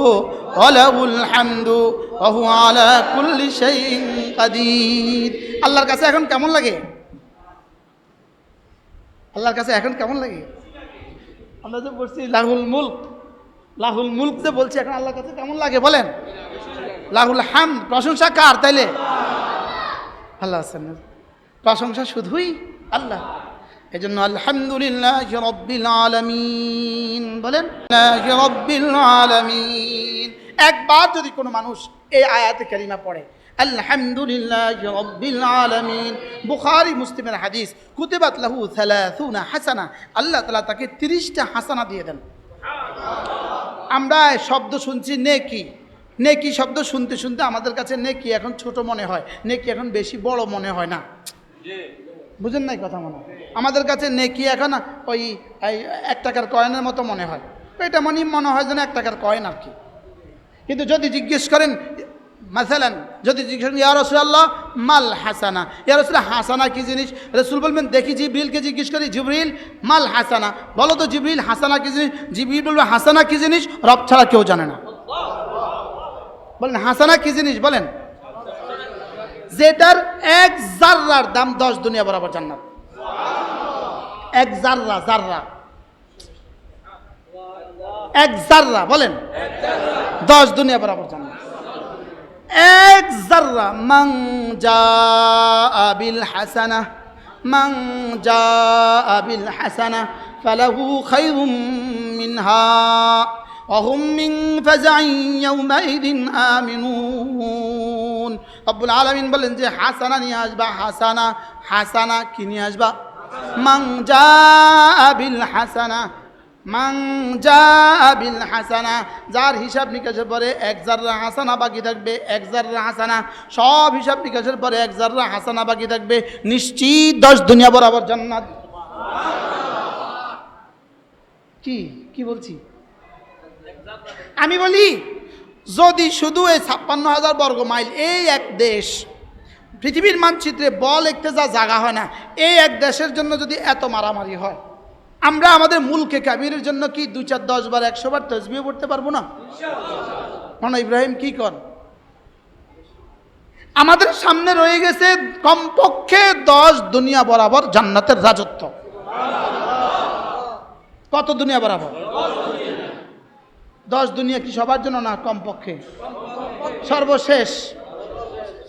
ওয়া লাহুল হামদু ওয়া হুয়া আলা কুল্লি শাইইন কাদির। আল্লাহর কাছে এখন কেমন লাগে? আল্লাহর কাছে এখন কেমন লাগে? আমরা যে বলছি লাহুল মুলক, লাহুল মুলক যে বলছি, এখন আল্লাহর কাছে কেমন লাগে বলেন? লাহুল হামদ, প্রশংসা কার তাইলে? আল্লাহ আছেন, প্রশংসা শুধুই আল্লাহ। এই জন্য আলহামদুলিল্লাহি রাব্বিল আলামিন বলেন, রাব্বিল আলামিন। একবার যদি কোনো মানুষ এই আয়াতে কারিমা পড়ে, আলহামদুলিল্লাহি রাব্বিল আলামিন, বুখারী মুসলিমের হাদিস, কুতিবাত লাহু 30 হাসানা, আল্লাহ তাআলা তাকে 30টা হাসানা দিয়ে দেন। আমরা শব্দ শুনছি নেকি, নেকি শব্দ শুনতে শুনতে আমাদের কাছে নেকি এখন ছোট মনে হয়, নেকি এখন বেশি বড় মনে হয় না। বুঝেন নাই কথা? মনে হয় আমাদের কাছে নেকি এখন ওই 1 টাকার কয়েনের মতো মনে হয়। এটা মনে হয় যেন 1 টাকার কয়েন আর কি। কিন্তু যদি জিজ্ঞেস করেন, মাসালান যদি জিজ্ঞেস করেন ইয়া রাসূলুল্লাহ মাল হাসানা, ইয়া রাসূলুল্লাহ হাসানা কি জিনিস? রাসূল বলবেন দেখি জিবরিলকে জিজ্ঞেস করি, জিবরিল মাল হাসানা, বলো তো জিবরিল হাসানা কি জিনিস? জিবরিল বলবে হাসানা কি জিনিস? রব ছাড়া কেউ জানে না। বলেন হাসানা কি জিনিস বলেন? যেটার 1 জাররার দাম 10 দুনিয়া বরাবর জান্নাত। 1 জাররা, জাররা, 1 জাররা বলেন 10 দুনিয়া বরাবর জান্নাত। 1 জাররা। মান জাআ বিল হাসানা, মান জাআ বিল হাসানা ফালাহু খায়রুম মিনহা ওয়া হুম মিন ফাজাইন ইয়াউমাইদিন আমিনুন। রব্বুল আলামিন বলেন যে হাসানা নিয়ে আসবা, হাসানা, হাসানা কি নিয়ে আসবা? মান জাআ বিল হাসানা, মান জাআ বিল হাসানা, যার হিসাব নিকাশের পরে 1 জাররা হাসানা বাকি থাকবে, 1 জাররা হাসানা, সব হিসাব নিকাশের পরে 1 জাররা হাসানা বাকি থাকবে, নিশ্চিত 10 দুনিয়া বরাবর জান্নাত। কি কি বলছি আমি? বলি যদি শুধু এই 56,000 বর্গ মাইল, এই এক দেশ, পৃথিবীর মানচিত্রে বল একটু যা জায়গা হয় না, এই এক দেশের জন্য যদি এত মারামারি হয়, আমরা আমাদের মুলকে কাবিরের জন্য কি 2, 4, 10 বার 100 বার তাসবিহ পড়তে পারবো না? মানে ইব্রাহিম কি কর? আমাদের সামনে রয়ে গেছে কমপক্ষে 10 দুনিয়া বরাবর জান্নাতের রাজত্ব। কত দুনিয়া বরাবর? 10 দুনিয়া কি সবার জন্য না? কমপক্ষে সর্বশেষ,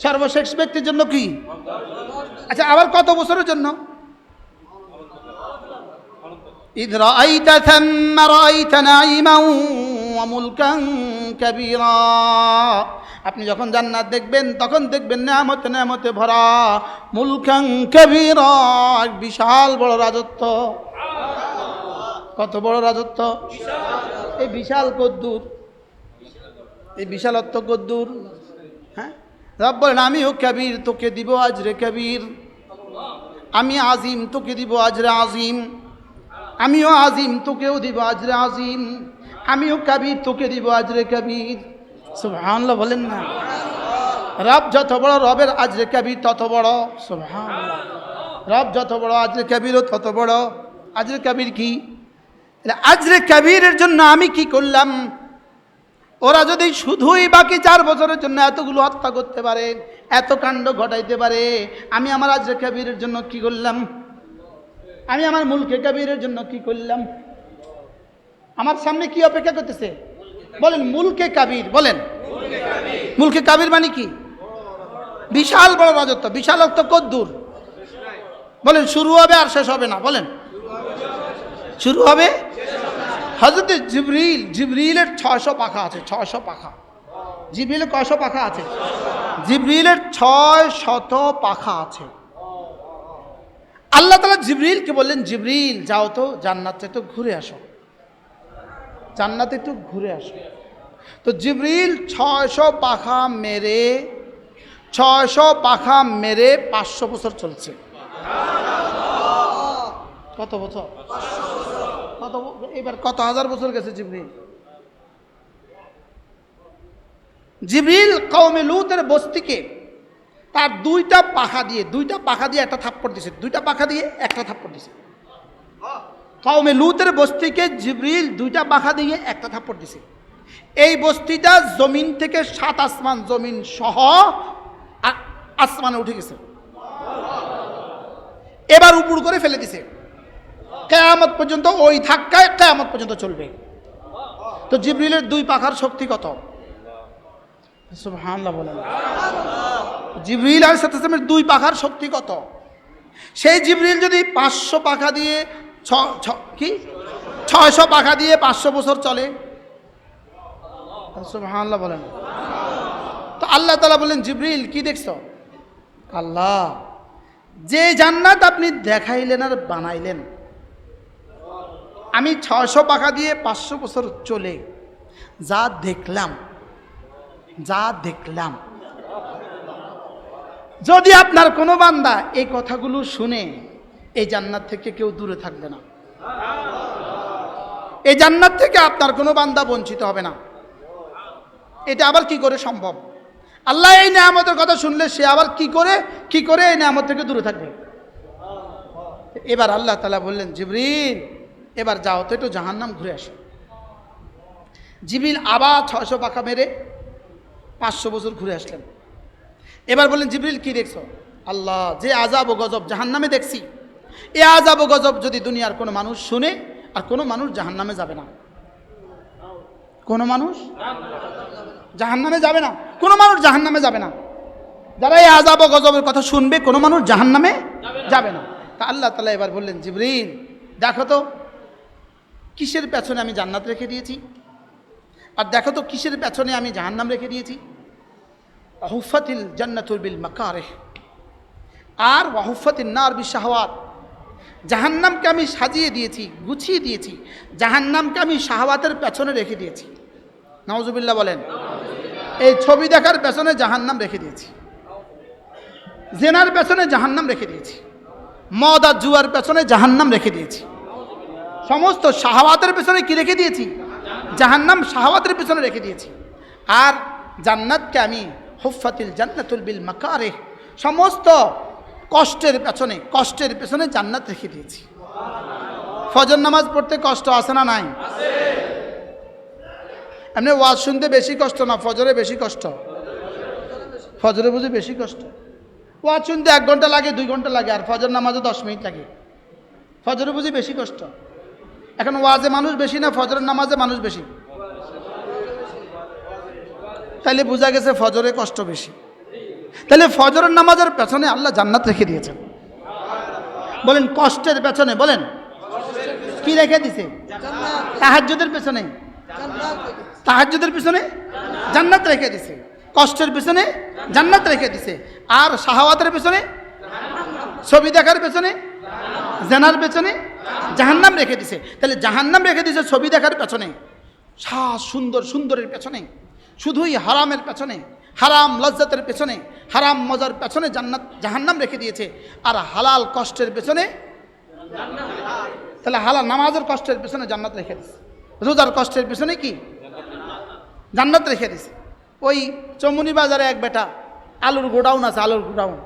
সর্বশেষ ব্যক্তির জন্য কি? আচ্ছা, আবার কত বছরের জন্য? إذ رأيت ثم رأيت نعيما وملكا كبيرا, আপনি যখন জান্নাত দেখবেন তখন দেখবেন নেয়ামতে নেয়ামতে ভরা, মুলকান কাবীরা, বিশাল বড় রাজত্ব। কত বড় রাজত্ব? এই বিশাল কদ্দুর, এই বিশালত্ব কদ্দুর। হ্যাঁ, রব বলেন আমিও কাবীর, তোকে দিব আজরে কাবীর। আমি আজিম, তোকে দিব আজরে আজিম। আমিও আজিম, তোকেও দিব আজরে আজিম। আমিও কাবীর, তোকে দিব আজরে কাবীর। সুবহানাল্লাহ বলেন না? রব যত বড়, রবের আজরে কাবীর তত বড়। সুবহানাল্লাহ। রব যত বড়, আজরে কাবীরও তত বড়। আজরে কাবীর কি? আজরে কাবীরের জন্য আমি কি করলাম? ওরা যদি শুধুই বাকি 4 বছরের জন্য এতগুলো হত্যা করতে পারে, এত কাণ্ড ঘটাইতে পারে, আমি আমার আজরে কাবীরের জন্য কি করলাম? আমি আমার মুলকে কাবীরের জন্য কি করলাম? আমার সামনে কি অপেক্ষা করতেছে বলেন? মুলকে কাবীর। বলেন মুলকে কাবীর মানে কি? বিশাল বড় রাজত্ব। বিশালত্ব কদ্দূর? বলেন শুরু হবে আর শেষ হবে না, বলেন শুরু হবে। হযরত জিবরিলের 600 পাখা আছে, 600 পাখা। জিবরিলের কয়শো পাখা আছে? জিবরিলের 600 পাখা আছে। আল্লাহ তাআলা জিবরিলকে বললেন, জিবরিল যাও তো জান্নাতে একটু ঘুরে আসো, জান্নাতে একটু ঘুরে আসো। তো জিবরিল 600 পাখা মেরে 500 বছর চলছে। কত বছর? এবার কত হাজার বছর গেছে জিবরিল। জিবরিল কওমে লূতের বস্তিকে তার দুইটা পাখা দিয়ে একটা থাপ্পড় দিয়েছে, দুইটা পাখা দিয়ে একটা থাপ্পড় দিয়েছে। কওমে লূতের বস্তিকে জিবরিল দুইটা পাখা দিয়ে একটা থাপ্পড় দিয়েছে। এই বস্তিটা জমিন থেকে 7 আসমান, জমিন সহ আসমানে উঠে গেছে। এবার উপর করে ফেলে দিছে, কিয়ামত পর্যন্ত ওই ধাক্কায় কিয়ামত পর্যন্ত চলবে। তো জিবরিলের 2 পাখার শক্তি কত? সুবহানাল্লাহ বলেন। জিবরিল আলাইহিস সালামের 2 পাখার শক্তি কত? সেই জিবরিল যদি 500 পাখা দিয়ে 600 পাখা দিয়ে 500 বছর চলে, সুবহানাল্লাহ বলেন। তো আল্লাহ তাআলা বলেন, জিবরিল কি দেখছো? আল্লাহ যে জান্নাত আপনি দেখাইলেন আর বানাইলেন, আমি 600 পাখা দিয়ে 500 বছর চলে যা দেখলাম, যদি আপনার কোনো বান্দা এই কথাগুলো শুনে, এই জান্নাত থেকে কেউ দূরে থাকবে না, এই জান্নাত থেকে আপনার কোনো বান্দা বঞ্চিত হবে না। এটা আবার কি করে সম্ভব? আল্লাহ এই নিয়ামতের কথা শুনলে সে আবার কি করে এই নিয়ামত থেকে দূরে থাকবে? এবার আল্লাহ তাআলা বললেন, জিবরিল এবার যাও তো একটু জাহান্নাম ঘুরে আসো। জিবরিল আবার 600 পাখা মেরে 500 বছর ঘুরে আসলেন। এবার বললেন, জিবরিল কি দেখছো? আল্লাহ যে আযাব ও গজব জাহান্নামে দেখছি, এই আযাব ও গজব যদি দুনিয়ার কোনো মানুষ শুনে, আর কোনো মানুষ জাহান্নামে যাবে না, কোনো মানুষ জাহান্নামে যাবে না, কোনো মানুষ জাহান্নামে যাবে না। যারা এই আযাব ও গজবের কথা শুনবে, কোনো মানুষ জাহান্নামে যাবে না। তা আল্লাহ তাআলা এবার বললেন, জিবরিল দেখো তো কিসের পেছনে আমি জান্নাত রেখে দিয়েছি, আর দেখো তো কিসের পেছনে আমি জাহান্নাম রেখে দিয়েছি। হুফাতিল জান্নাতুল বিল মাকারিহ আর ওয়াহুফাতিন নার বিশাহাওয়াত। জাহান্নামকে আমি সাজিয়ে দিয়েছি, গুছিয়ে দিয়েছি, জাহান্নামকে আমি শাহওয়াতের পেছনে রেখে দিয়েছি। নাউজুবিল্লাহ বলেন। এই ছবি দেখার পেছনে জাহান্নাম রেখে দিয়েছি, জেনার পেছনে জাহান্নাম রেখে দিয়েছি, মদ আর জুয়ার পেছনে জাহান্নাম রেখে দিয়েছি, সমস্ত শাহওয়াতের পেছনে কি রেখে দিয়েছি? জাহান্নাম শাহওয়াতের পেছনে রেখে দিয়েছি। আর জান্নাতকে আমি হুফাতিল জান্নাতুল বিল মাকারিহ, সমস্ত কষ্টের পেছনে জান্নাত রেখে দিয়েছি। ফজর নামাজ পড়তে কষ্ট আছে না নাই? এমনি ওয়াজ শুনতে বেশি কষ্ট না, ফজরে বেশি কষ্ট? ফজরে বুঝি বেশি কষ্ট? ওয়াজ শুনতে 1 ঘন্টা লাগে, 2 ঘন্টা লাগে, আর ফজর নামাজে 10 মিনিট লাগে। ফজরে বুঝি বেশি কষ্ট? এখন ওয়াজে মানুষ বেশি না ফজরের নামাজে মানুষ বেশি? তাইলে বোঝা গেছে ফজরে কষ্ট বেশি। তাহলে ফজরের নামাজের পেছনে আল্লাহ জান্নাত রেখে দিয়েছেন। বলেন কষ্টের পেছনে, বলেন কি রেখে দিছে? তাহাজ্জুদের পেছনে, তাহাজ্জুদের পেছনে জান্নাত রেখে দিছে, কষ্টের পেছনে জান্নাত রেখে দিছে, আর শাহওয়াতের পেছনে, ছবি দেখার পেছনে, জেনার পেছনে জাহান্নাম রেখে দিছে। তাহলে জাহান্নাম রেখে দিছে ছবি দেখার পেছনে, সুন্দরের পেছনে, শুধুই হারামের পেছনে, হারাম লজ্জাতের পেছনে, হারাম মজার পেছনে জাহান্নাম রেখে দিয়েছে। আর হালাল কষ্টের পেছনে, তাহলে হালাল নামাজের কষ্টের পেছনে জান্নাত রেখে দিছে, রোজার কষ্টের পেছনে কি জান্নাত রেখে দিছে। ওই চমুনি বাজারে এক বেটা আলুর গোডাউন আছে, আলুর গোডাউন,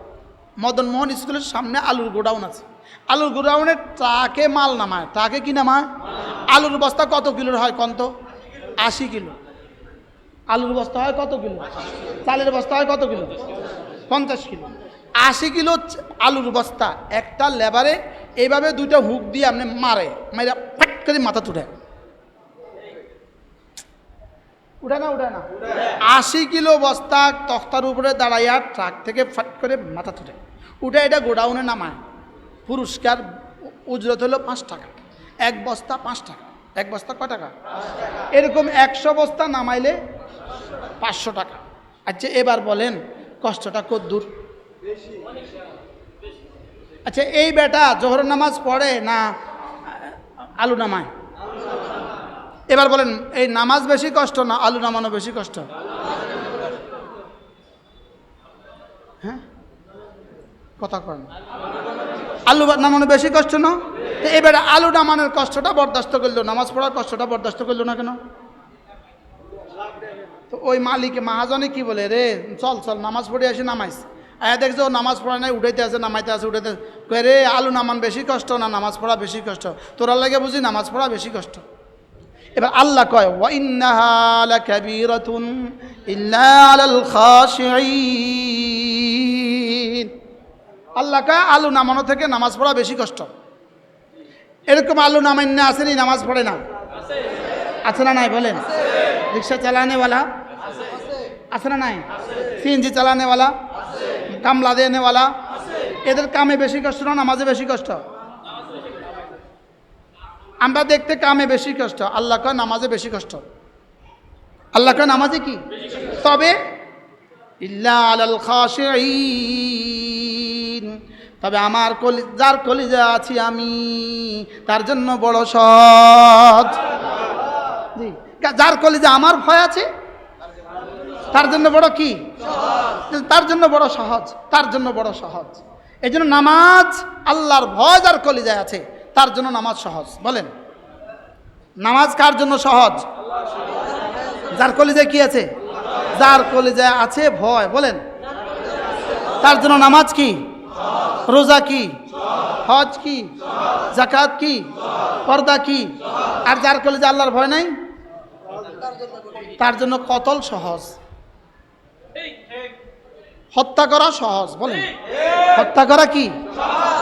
মদন মোহন স্কুলের সামনে আলুর গোডাউন আছে। আলুর গোডাউনের ট্রাকে মাল নামায়, ট্রাকে কি নামায়? আলুর বস্তা কত কিলোর হয় কন্ত? 80 কিলো। আলুর বস্তা হয় কত কিলো? চালের বস্তা হয় কত কিলো? 50 কিলো। 80 কিলো আলুর বস্তা একটা লেবারে এইভাবে 2টা হুক দিয়ে আপনি মারে, মাইরা ফাট করে মাথা তুলে, উঠে না 80 কিলো বস্তা তক্তার উপরে দাঁড়াইয়া ট্রাক থেকে ফাট করে মাথা তুলে উঠে এটা গোডাউনে নামায়। পুরস্কার উজরত হলো 5 টাকা, 1 বস্তা 5 টাকা। 1 বস্তা কয় টাকা? এরকম 100 বস্তা নামাইলে 500 টাকা। আচ্ছা এবার বলেন কষ্টটা কদ্দূর? আচ্ছা এই বেটা জোহর নামাজ পড়ে না আলু নামায়? এবার বলেন এই নামাজ বেশি কষ্ট না আলু নামানো বেশি কষ্ট? হ্যাঁ কথা কন, আলু নামানো বেশি কষ্ট না? তো এবারে আলু নামানোর কষ্টটা বরদাস্ত করলো, নামাজ পড়ার কষ্টটা বরদাস্ত করলো না কেন? তো ওই মালিকে মাহাজনে কি বলে, রে চল চল নামাজ পড়ে আসি, নামাইস দেখছো নামাজ পড়া নাই, উঠাইতে আছে নামাইতে আছে উঠাইতে, কয়ে রে আলু নামান বেশি কষ্ট না নামাজ পড়া বেশি কষ্ট? তোরা লাগে বুঝি নামাজ পড়া বেশি কষ্ট। এবার আল্লাহ কয় ওয়া ইন্নাহা লাকাবীরাতুন ইল্লা আলাল খাশিঈন। আল্লাহ কয় আলু নামানো থেকে নামাজ পড়া বেশি কষ্ট। এরকম আলু নামাইন না আসেনি নামাজ পড়ে না? আছে না নাই বলেন? রিক্সা চালানেওয়ালা আছে না নাই? সিএনজি চালানেওয়ালা, কামলা দেনেওয়ালা, এদের কামে বেশি কষ্ট না নামাজে বেশি কষ্ট? আমরা দেখতে কামে বেশি কষ্ট, আল্লাহ কয় নামাজে বেশি কষ্ট। আল্লাহ কয় নামাজে কি? তবে ইল্লা আলাল খাশিঈন, তবে আমার যার কলিজা আছি আমি তার জন্য বড় সহজ। জি, যার কলিজা আমার ভয় আছে তার জন্য বড় কি? তার জন্য বড় সহজ, তার জন্য বড় সহজ। এই জন্য নামাজ আল্লাহর ভয় যার কলিজায় আছে তার জন্য নামাজ সহজ। বলেন নামাজ কার জন্য সহজ? যার কলিজায় কি আছে? যার কলিজায় আছে ভয়। বলেন তার জন্য নামাজ কি? রোজা কি? হজ কি? যাকাত কি? পর্দা কি? আর যার কলিজায় আল্লাহর ভয় নাই তার জন্য কতল সহজ, হত্যা করা সহজ। বলেন হত্যা করা কি?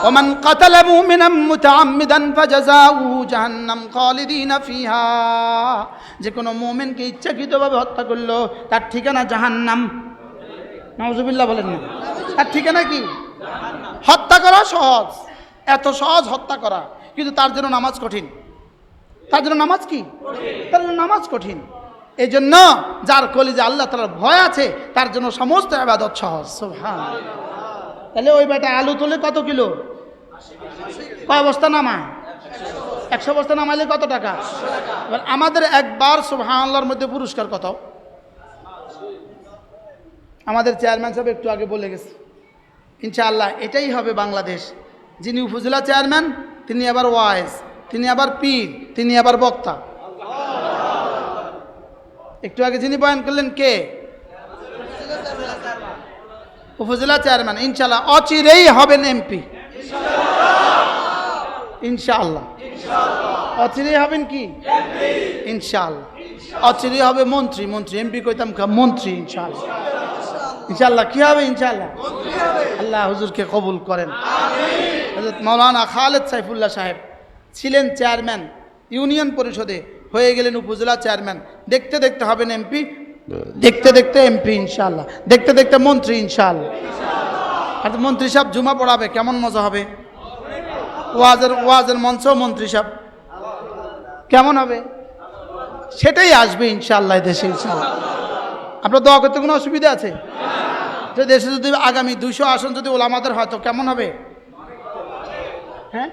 ওমান কাতালা মুমিনান মুতাআম্মিদান ফাজাযাউহু জাহান্নাম খালিদিনা ফিহা, যে কোনো মুমিনকে ইচ্ছাকৃতভাবে হত্যা করলো তার ঠিকানা জাহান্নাম। নাউজুবিল্লাহ বলেন না? তার ঠিকানা কি? হত্যা করা সহজ, এত সহজ হত্যা করা, কিন্তু তার জন্য নামাজ কঠিন। তার জন্য নামাজ কি? তার জন্য নামাজ কঠিন। এই জন্য যার কলিজা আল্লাহ তাআলার ভয় আছে তার জন্য সমস্ত ইবাদত সহজ। সুবহানাল্লাহ। তাহলে ওই বেটা আলু তুলে কত কিলো, কয় বস্তা নামায়? 100 বস্তা নামাইলে কত টাকা? এবার আমাদের একবার সুবহানাল্লাহর মধ্যে পুরস্কার কত? আমাদের চেয়ারম্যান সাহেব একটু আগে বলে গেছে, ইনশাআল্লাহ এটাই হবে বাংলাদেশ। যিনি উপজেলা চেয়ারম্যান তিনি আবার ওয়াইজ, তিনি আবার পীর, তিনি আবার বক্তা। একটু আগে যিনি বয়ান করলেন কে? উপজেলা চেয়ারম্যান। ইনশাআল্লাহ অচিরেই হবেন এমপি, ইনশাআল্লাহ। অচিরেই হবেন কি? ইনশাআল্লাহ। অচিরেই হবে মন্ত্রী, মন্ত্রী এমপি কইতাম মন্ত্রী। ইনশাআল্লাহ, ইনশাআল্লাহ কি হবে? ইনশাআল্লাহ। আল্লাহ হুজুরকে কবুল করেন। হযরত মাওলানা খালেদ সাইফুল্লাহ সাহেব ছিলেন চেয়ারম্যান ইউনিয়ন পরিষদে, হয়ে গেলেন উপজেলা চেয়ারম্যান। দেখতে দেখতে হবেন এমপি, দেখতে দেখতে এমপি ইনশাআল্লাহ, দেখতে দেখতে মন্ত্রী ইনশাআল্লাহ। আর মন্ত্রী সাহেব জুমা পড়াবে, কেমন মজা হবে! ওয়াজের মঞ্চ মন্ত্রী সাহেব, কেমন হবে! সেটাই আসবে ইনশাআল্লাহ দেশে, ইনশাআল্লাহ। আপনার দোয়া করতে কোনো অসুবিধা আছে? যে দেশে যদি আগামী 200 আসন যদি ওলামাদের হয় তো কেমন হবে? হ্যাঁ,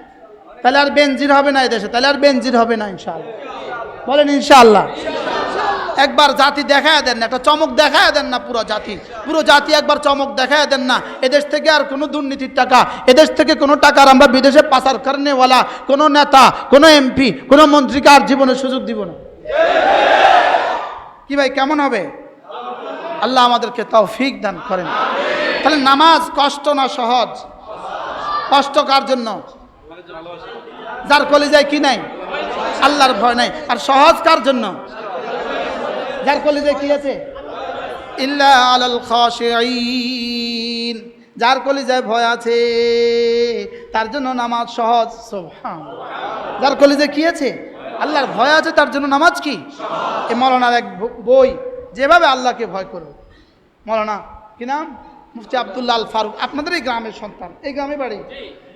তাহলে আর বেনজির হবে না এই দেশে, তাহলে আর বেনজির হবে না ইনশাআল্লাহ। বলেন ইনশাআল্লাহ। একবার জাতি দেখায় দেন না, একটা চমক দেখায় দেন না, পুরো জাতি একবার চমক দেখায় দেন না। এদেশ থেকে আর কোনো দুর্নীতির টাকা, এদেশ থেকে কোনো টাকার আমরা বিদেশে পাচার করেনেওয়ালা কোনো নেতা, কোনো এমপি, কোনো মন্ত্রীকে আর জীবনের সুযোগ দিব না। কি ভাই কেমন হবে? আল্লাহ আমাদেরকে তৌফিক দান করেন। তাহলে নামাজ কষ্ট না সহজ? কষ্ট কার জন্য? যার কলিজায় কি নাই? আল্লাহর ভয় নাই। আর সহজ কার জন্য? যার কলিজায় কি আছে? ইল্লা আলাল খাশিঈন, যার কলিজায় ভয় আছে তার জন্য নামাজ সহজ। সুবহানাল্লাহ। যার কলিজায় কি আছে? আল্লাহর ভয় আছে, তার জন্য নামাজ কি? এই মৌলানার এক বই, যেভাবে আল্লাহকে ভয় করবে। মৌলানা কি নাম? মুফতি আব্দুল্লাহ আল ফারুক, আপনাদের এই গ্রামের সন্তান, এই গ্রামে বাড়ি।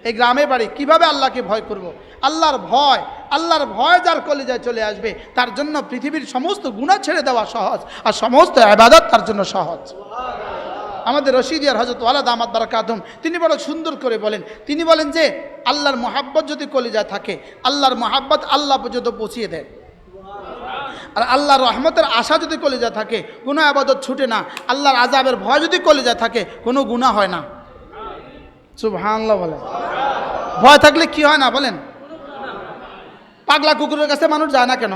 এই গ্রামে বাড়ি, কিভাবে আল্লাহকে ভয় করব। আল্লাহর ভয় যার কলিজায় চলে আসবে, তার জন্য পৃথিবীর সমস্ত গুনাহ ছেড়ে দেওয়া সহজ, আর সমস্ত ইবাদত তার জন্য সহজ। আমাদের রশিদিয়ার হযরত ওয়ালা দামাত বারাকাতুহুম তিনি বড় সুন্দর করে বলেন, তিনি বলেন যে আল্লাহর মহাব্বত যদি কলিজায় থাকে, আল্লাহর মহাব্বত আল্লাহ পর্যন্ত পৌঁছিয়ে দেয়। আর আল্লাহর রহমতের আশা যদি কলিজায় থাকে, কোনো ইবাদত ছুটে না। আল্লাহর আযাবের ভয় যদি কলিজায় থাকে, কোনো গুনাহ হয় না। সুবহানাল্লাহ বলেন। ভয় থাকলে কি হয় না বলেন? পাগলা কুকুরের কাছে মানুষ যায় না কেন?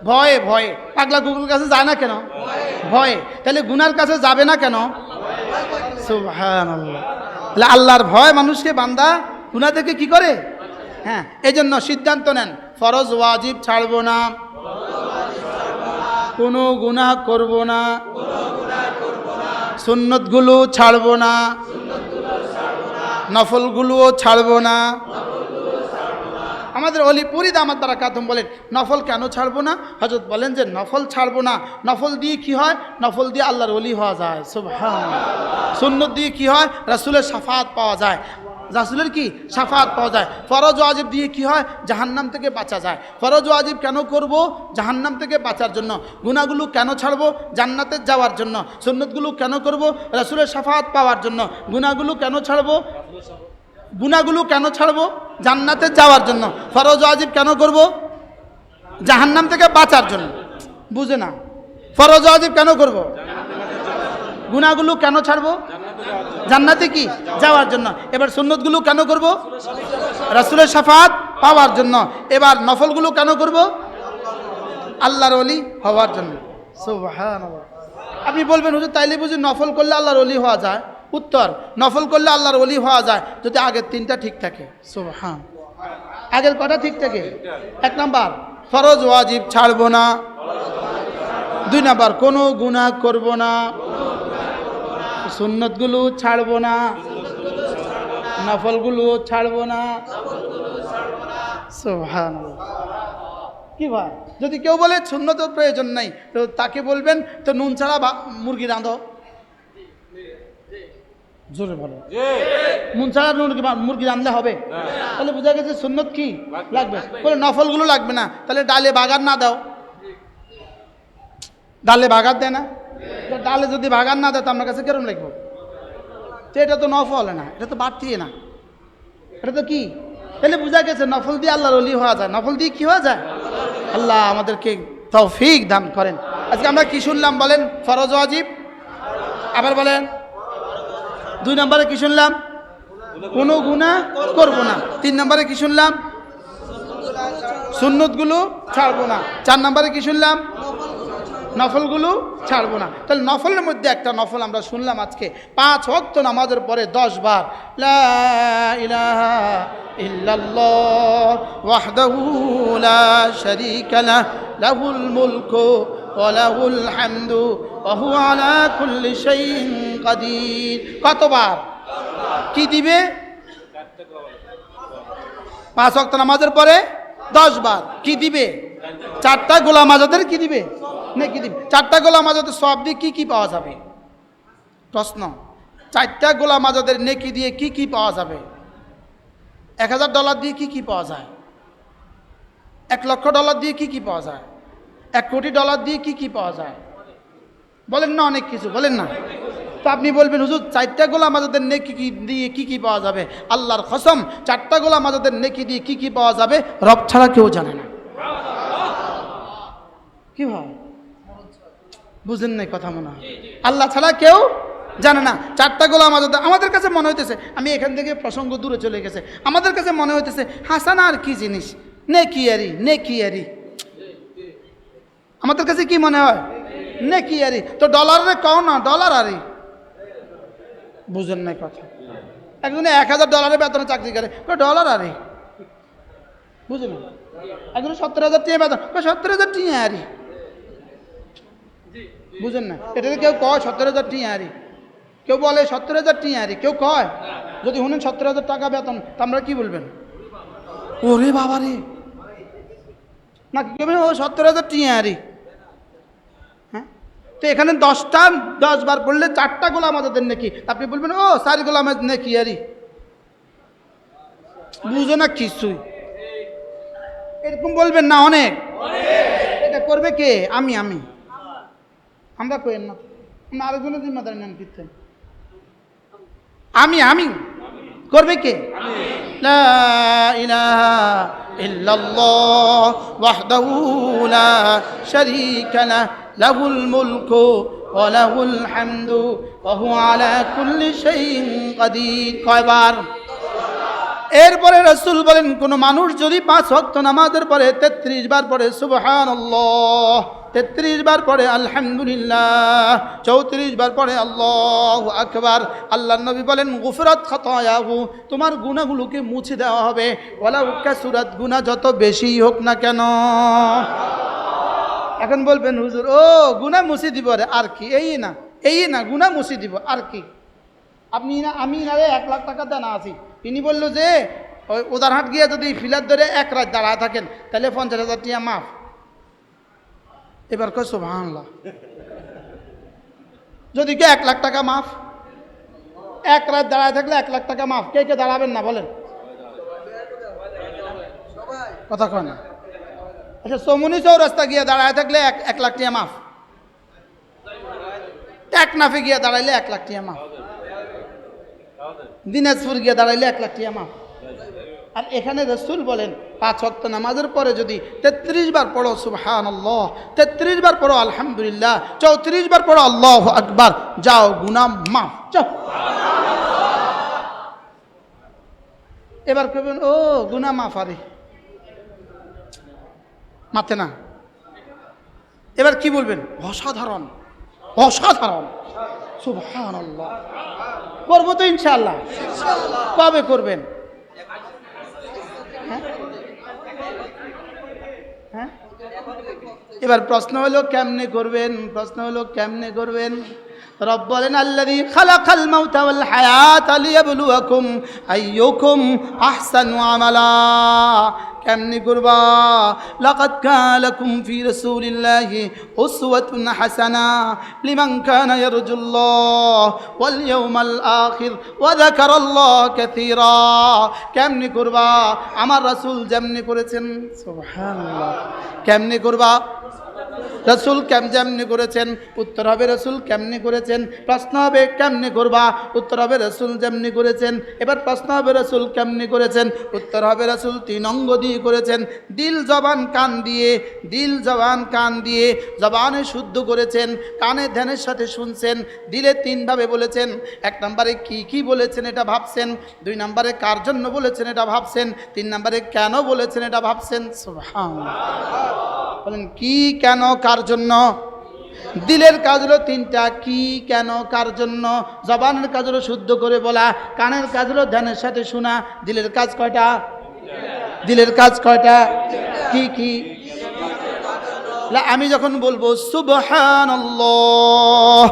ভয়ে। পাগলা কুকুরের কাছে যায় না কেন? ভয়ে। তাহলে গুনার কাছে যাবে না কেন? সুবহানাল্লাহ। তাহলে আল্লাহর ভয় মানুষকে বান্দা গুনাহ থেকে কি করে? হ্যাঁ, এই জন্য সিদ্ধান্ত নেন, ফরজ ওয়াজিব ছাড়বো না, কোনো গুনাহ করব না, সুন্নতগুলো ছাড়বো না, নফলগুলোও ছাড়বো না। আমাদের অলিপুরি দামাত বারাকাতুহুম বলেন, নফল কেন ছাড়বো না? হযরত বলেন যে নফল ছাড়বো না, নফল দিয়ে কি হয়? নফল দিয়ে আল্লাহর ওলি হওয়া যায়। সুবহানাল্লাহ। সুন্নত দিয়ে কি হয়? রাসূলের শাফাআত পাওয়া যায়। রাসূলের কি শাফাআত পাওয়া যায়। ফরজ ওয়াজিব দিয়ে কি হয়? জাহান্নাম থেকে বাঁচা যায়। ফরজ ওয়াজিব কেন করব? জাহান্নাম থেকে বাঁচার জন্য। গুনাহগুলো কেন ছাড়বো? জান্নাতে যাওয়ার জন্য। সুন্নতগুলো কেন করব? রাসূলের শাফাআত পাওয়ার জন্য। গুনাহগুলো কেন ছাড়বো? গুনাহগুলো কেন ছাড়বো? জান্নাতে যাওয়ার জন্য। ফরজ ওয়াজিব কেন করব? জাহান্নাম থেকে বাঁচার জন্য। বুঝে না? ফরজ ওয়াজিব কেন করব? গুনাহগুলো কেন ছাড়বো? জান্নাতে কি যাওয়ার জন্য। এবার সুন্নতগুলো কেন করব? রাসূলের শাফাআত পাওয়ার জন্য। এবার নফলগুলো কেন করব? আল্লাহর ওলি হওয়ার জন্য। সুবহানাল্লাহ। আপনি বলবেন হুজুর তাইলে বুঝি নফল করলে আল্লাহর ওলি হওয়া যায়? উত্তর, নফল করলে আল্লাহর ওলি হওয়া যায় যদি আগের তিনটা ঠিক থাকে। সুবহান। আগের কটা ঠিক থাকে? এক নাম্বার, ফরজ ওয়াজিব ছাড়বো না। দুই নাম্বার, কোনো গুনাহ করব না। সুন্নতগুলো ছাড়বো না, নফলগুলো ছাড়বো না। সুবহানাল্লাহ। কি ভাই, যদি কেউ বলে সুন্নতের প্রয়োজন নাই, তো তাকে বলবেন তো নুন ছাড়া মুরগি রাঁধো। জোরে বলো, নুন ছাড়া মুরগি রাঁধলে হবে? তাহলে বোঝা গেছে সুন্নত কি লাগবে, বলে নফলগুলো লাগবে না। তাহলে ডালে বাগার না দাও, ডালে বাগার দেয় না? ডালে যদি বাগার না দেয় তো আমার কাছে কেরম লাগবে? তো এটা তো নফল না, এটা তো বাড়তি না, এটা তো কি? তাহলে বোঝা গেছে নফল দিয়ে আল্লাহর ওলি হওয়া যায়। নফল দিয়ে কি হওয়া যায়? আল্লাহ আমাদেরকে তৌফিক দান করেন। আজকে আমরা কি শুনলাম বলেন? ফরজ ওয়াজিব। আবার বলেন, দুই নম্বরে কি শুনলাম? কোনো গুনাহ করব না। তিন নম্বরে কি শুনলাম? সুন্নতগুলো ছাড়বো না। চার নম্বরে কি শুনলাম? নফলগুলো ছাড়বো না। তাহলে নফলের মধ্যে একটা নফল আমরা শুনলাম আজকে, 5 ওয়াক্ত নামাজের পরে 10 বার লা ইলাহা ইল্লাল্লাহ ওয়াহদাহু লা শারীকা লাহ লাহুল মুলকু ওয়া লাহুল হামদু ওয়া হুয়া আলা কুল্লি শাইইন কাদির। কতবার? কি দিবে? 5 ওয়াক্ত নামাজের পরে 10 বার কি দিবে? 4টা গোলাম আজাদের কি দিবে? নেকি দিবে। 4টা গোলাম আজাদের সওয়াব দিয়ে কি কি পাওয়া যাবে? প্রশ্ন, 4টা গোলাম আজাদের নেকি দিয়ে কি কি পাওয়া যাবে? $1000 দিয়ে কি কি পাওয়া যায়? $1,00,000 দিয়ে কি কি পাওয়া যায়? $1,00,00,000 দিয়ে কি কি পাওয়া যায়? বলেন না, অনেক কিছু বলেন না। তো আপনি বলবেন হুজুর 4টা গোলাম আজাদের নেকি দিয়ে কি কি পাওয়া যাবে? আল্লাহর কসম, 4টা গোলাম আজাদের নেকি দিয়ে কি কি পাওয়া যাবে রব ছাড়া কেউ জানে না। কি হয় বুঝেন নাই কথা? মনে হয় আল্লাহ ছাড়া কেউ জানে না। 4টা গোলাম আজাদ আমাদের কাছে মনে হইতেছে, আমি এখান থেকে প্রসঙ্গ দূরে চলে গেছে, আমাদের কাছে মনে হইতেছে হাসানা আর কি জিনিস? নেকিয়ারি, নেকিয়ারি। আমাদের কাছে কি মনে হয়? নেকিয়ারি। তো ডলারে কও না, ডলার আরি। বুঝেন নাই কথা? একজনে $1,000 বেতনে চাকরি করে, ডলার আরি। বুঝলেন? একজনে 70,000 টাকা বেতন, 70,000 টাকা আরি। বুঝেন না? এটাকে কেউ কয় 70,000 টাকা আরি, কেউ বলে 70,000 টাকা আরি, কেউ কয়। যদি শুনেন 70,000 টাকা বেতন, তা আমরা কি বলবেন? ওরে বাবা রে, না কি বলবেন? ও 70,000 টাকা আরি। হ্যাঁ, তো এখানে 10 বার পড়লে 4টা গোলাম আজাদের নেকি, আপনি বলবেন ও 4 গোলাম নেকি আরি। বুঝো না কিছুই, এরকম বলবেন না অনেক। এটা করবে কে? আমি আমরা কইেন না, আরেকজনের জিম্মাদারি নেন কীর্তেন। আমি করবে কে? লা ইলাহা ইল্লাল্লাহ ওয়াহদাহু লা শারীকা লাহু লাহুল মুলকু ওয়া লাহুল হামদু ওয়া হুয়া আলা কুল্লি শাইইন কাদির। কয়বার? এরপরে রাসূল বলেন, কোন মানুষ যদি 5 ওয়াক্ত নামাজের পরে 33 বার পড়ে সুবহানাল্লাহ, 33 বার পড়ে আলহামদুলিল্লাহ, 34 বার পড়ে আল্লাহু আকবার, আল্লাহর নবী বলেন গুফরাত খাতায়াহু, তোমার গুনাহগুলোকে মুছে দেওয়া হবে, ওয়ালাউ কাসুরাত, গুনাহ যত বেশি হোক না কেন। এখন বলবেন হুজুর ও গুনাহ মুছে দিব, আর কি? এই না গুনাহ মুছে দিব, আর কি? আপনি না আমি না রে 1 লাখ টাকা দেনা আছি, তিনি বলল যে ওই উদারহাট গিয়ে যদি ফিলার ধরে 1 রাত দাঁড়ায় থাকেন তাহলে 50,000 টাকা মাফ। এবার কয় সুবহানাল্লাহ। যদি কে 1 লাখ টাকা মাফ, 1 রাত দাঁড়ায় থাকলে 1 লাখ টাকা মাফ, কে কে দাঁড়াবেন না বলেন? কথা কয় না। আচ্ছা, সমুনি চৌরাস্তা গিয়ে দাঁড়ায় থাকলে 1 লাখ টাকা মাফ, টেকনাফে গিয়ে দাঁড়াইলে 1 লাখ টাকা মাফ, দিনাজপুর গিয়ে দাঁড়াইলে 1 লাখ টাকা মাফ। আর এখানে রাসূল বলেন 5 ওয়াক্ত নামাজের পরে যদি 33 বার পড়ো সুবহানাল্লাহ, 33 বার পড়ো আলহামদুলিল্লাহ, 34 বার পড়ো আল্লাহু আকবার, যাও গুনাহ মাফ। যাও। এবার কইবেন ও গুনাহ মাফ, আরে মাতে না। এবার কি বলবেন? অসাধারণ সুবহানাল্লাহ। করবো তো ইনশাআল্লাহ। কবে করবেন? হ্যাঁ, এবার প্রশ্ন হলো কেমনে করবেন? রব বলেন আল্লাযী খালাকাল মাউতা ওয়াল হায়াতা লিয়াবলুয়াকুম আইয়ুকুম আহসানু আমালা। কেমনে করবা? লাকাদ কানা লাকুম ফি রাসূলিল্লাহি উসওয়াতুন হাসানা লিমান কানা ইয়ারজুল্লাহ ওয়াল ইয়াউমাল আখির ওয়া যাকারাল্লাহ কাসীরা। কেমনে করবা? আমার রাসূল যেমনি করেছেন। সুবহানাল্লাহ। কেমনে করবা? রাসূল যেমনি করেছেন। উত্তর হবে রাসূল কেমনি করেছেন। প্রশ্ন হবে কেমনি করবা? উত্তর হবে রাসূল যেমনি করেছেন। এবার প্রশ্ন হবে রাসূল কেমনি করেছেন। উত্তর হবে রাসূল 3 অঙ্গ দিয়ে করেছেন। দিল জবান কান দিয়ে জবানে শুদ্ধ করেছেন, কানে ধ্যানের সাথে শুনছেন, দিলে 3 ভাবে বলেছেন। 1 নম্বরে কি বলেছেন এটা ভাবছেন, 2 নম্বরে কার জন্য বলেছেন এটা ভাবছেন, 3 নম্বরে কেন বলেছেন এটা ভাবছেন। সুবহানাল্লাহ। বলেন কি, কেন, কার জন্য? দিলের কাজ হলো 3টা, কি, কেন, কার জন্য। জবানের কাজ হলো শুদ্ধ করে বলা, কানের কাজ হলো ধ্যানের সাথে শোনা। দিলের কাজ কয়টা? কি? আমি যখন বলবো সুবহানাল্লাহ,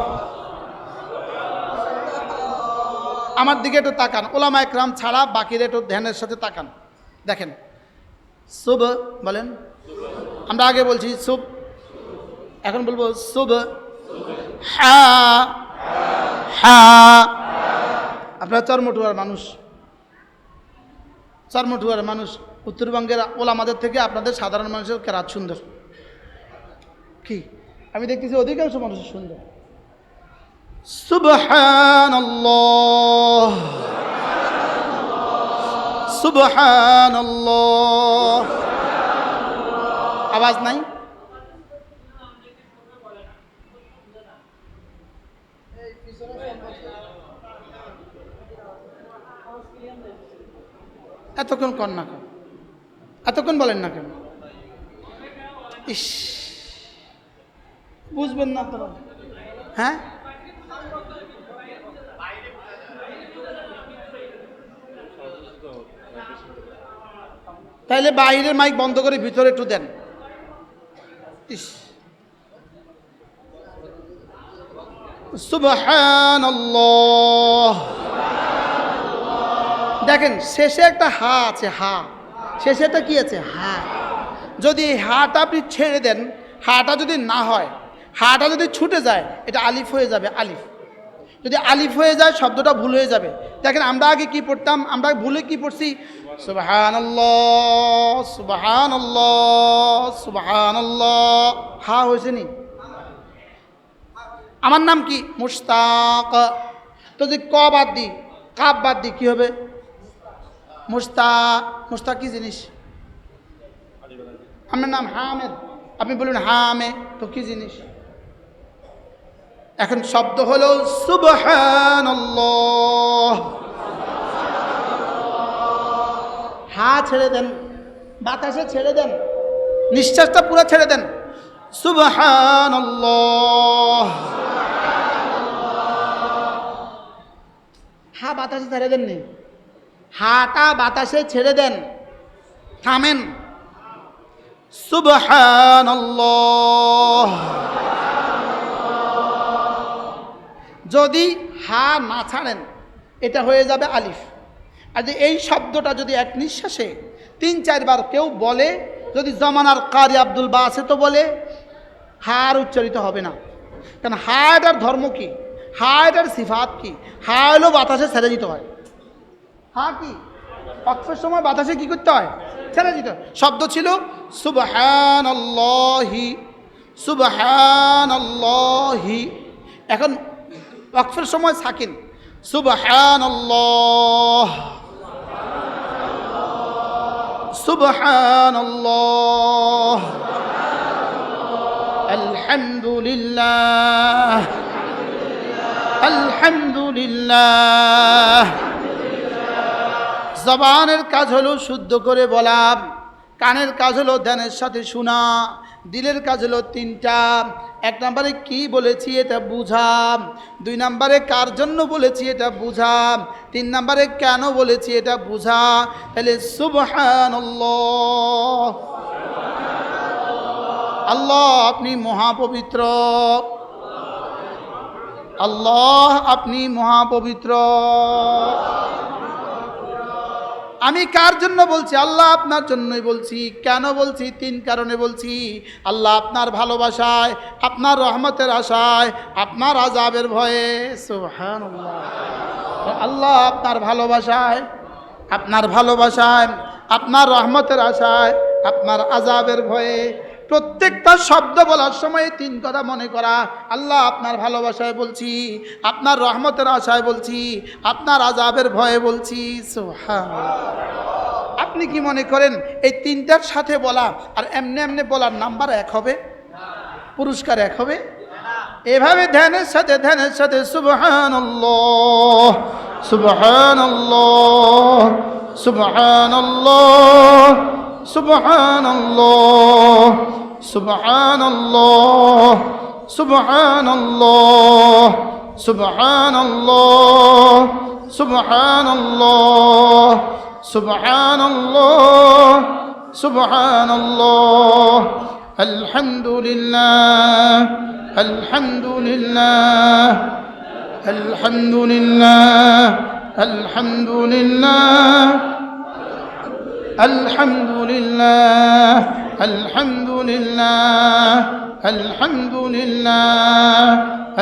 আমার দিকে একটু তাকান, ওলামা একরাম ছাড়া বাকিরা একটু ধ্যানের সাথে তাকান। দেখেন সুব বলেন, আমরা আগে বলছি সুব, এখন বলবো সুব হা। আপনারা চরমটুয়ার মানুষ, উত্তরবঙ্গের ওলামাদের থেকে আপনাদের সাধারণ মানুষের কেরাত সুন্দর। কি আমি দেখতেছি অধিকাংশ মানুষের সুন্দর। সুবহানাল্লাহ, সুবহানাল্লাহ। আওয়াজ নাই? এতক্ষণ কর না কেন? এতক্ষণ বলেন না কেন? ইস, বুঝবেন না আপনারা? হ্যাঁ, তাইলে বাইরের মাইক বন্ধ করে ভিতরে একটু দেন। ইস, সুবহানাল্লাহ। দেখেন শেষে একটা হা আছে, শেষে একটা কি আছে? হা। যদি এই হাটা আপনি ছেড়ে দেন, হাটা যদি না হয়, হাটা যদি ছুটে যায়, এটা আলিফ হয়ে যাবে। আলিফ যদি আলিফ হয়ে যায় শব্দটা ভুল হয়ে যাবে। দেখেন আমরা আগে কি পড়তাম, আমরা ভুলে কি পড়ছি, সুবহানাল্লাহ সুবহানাল্লাহ সুবহানাল্লাহ। হা হয়েছে নি? আমার নাম কি? মুশতাক। তো যদি ক বাদ দিই, কাপ বাদ দিই, কি হবে? মুশতাক। মুশতাক কি জিনিস? আমার নাম হামেদ, আপনি বলুন হামে, তো কি জিনিস? এখন শব্দ হলো সুবহানাল্লাহ। হা ছেড়ে দেন, বাতাসে ছেড়ে দেন, নিঃশ্বাসটা পুরো ছেড়ে দেন। সুবহানাল্লাহ। হা বাতাসে ছেড়ে দেন নি, হাটা বাতাসে ছেড়ে দেন, থামেন। সুবহানাল্লাহ। যদি হা না ছাড়েন এটা হয়ে যাবে আলিফ। আর যে এই শব্দটা যদি এক নিঃশ্বাসে 3-4 বার কেউ বলে, যদি জমানার কারি আব্দুল বাসেত বলে, হা আর উচ্চারিত হবে না। কারণ হা এটার ধর্ম কি, হা এটার সিফাত কি? হা হলো বাতাসে ছেড়ে দিতে হয়। হা কি ওয়াকফের সময় বাতাসে কি করতে হয়? ছেড়ে দিতে হয়। শব্দ ছিল সুবহানাল্লাহি সুবহানাল্লাহি। এখন ওয়াকফের সময় সাকিন, সুবহানাল্লাহ সুবহানাল্লাহ আলহামদুলিল্লাহ আলহামদুলিল্লাহ। জবানের কাজ হলো শুদ্ধ করে বলা, কানের কাজ হলো ধ্যানের সাথে শোনা, দিলের কাজ হলো 3টা। 1 নম্বরে কি বলেছি এটা বুঝা, 2 নম্বরে কার জন্য বলেছি এটা বুঝা, 3 নম্বরে কেন বলেছি এটা বুঝা। তাহলে সুবহানাল্লাহ। আল্লাহ আপনি মহাপবিত্র, আল্লাহ আপনি মহাপবিত্র। আমি কার জন্য বলছি? আল্লাহ আপনার জন্যই বলছি। কেন বলছি? 3 কারণে বলছি। আল্লাহ আপনার ভালোবাসায়, আপনার রহমতের আশায়, আপনার আযাবের ভয়ে। সুবহানাল্লাহ। আল্লাহ আপনার ভালোবাসায়, আপনার ভালোবাসায়, আপনার রহমতের আশায়, আপনার আযাবের ভয়ে। প্রত্যেকটা শব্দ বলার সময় 3 কথা মনে করা। আল্লাহ আপনার ভালোবাসায় বলছি, আপনার রহমতের আশায় বলছি, আপনার আযাবের ভয়ে বলছি। সুবহানাল্লাহ। আপনি কি মনে করেন এই 3টার সাথে বলা আর এমনি এমনি বলার নাম্বার 1 হবে? পুরস্কার 1 হবে? এভাবে ধ্যানের সাথে সুবহানাল্লাহ সুবহানাল্লাহ সুবহানাল্লাহ সুবহানাল্লাহ সুবহানাল্লাহ সুবহানাল্লাহ সুবহানাল্লাহ সুবহানাল্লাহ সুবহানাল্লাহ সুবহানাল্লাহ আলহামদুলিল্লাহ আলহামদুলিল্লাহ আলহামদুলিল্লাহ আলহামদুলিল্লাহ আলহামদুলিল্লাহ আলহামদুলিল্লাহ আলহামদুলিল্লাহ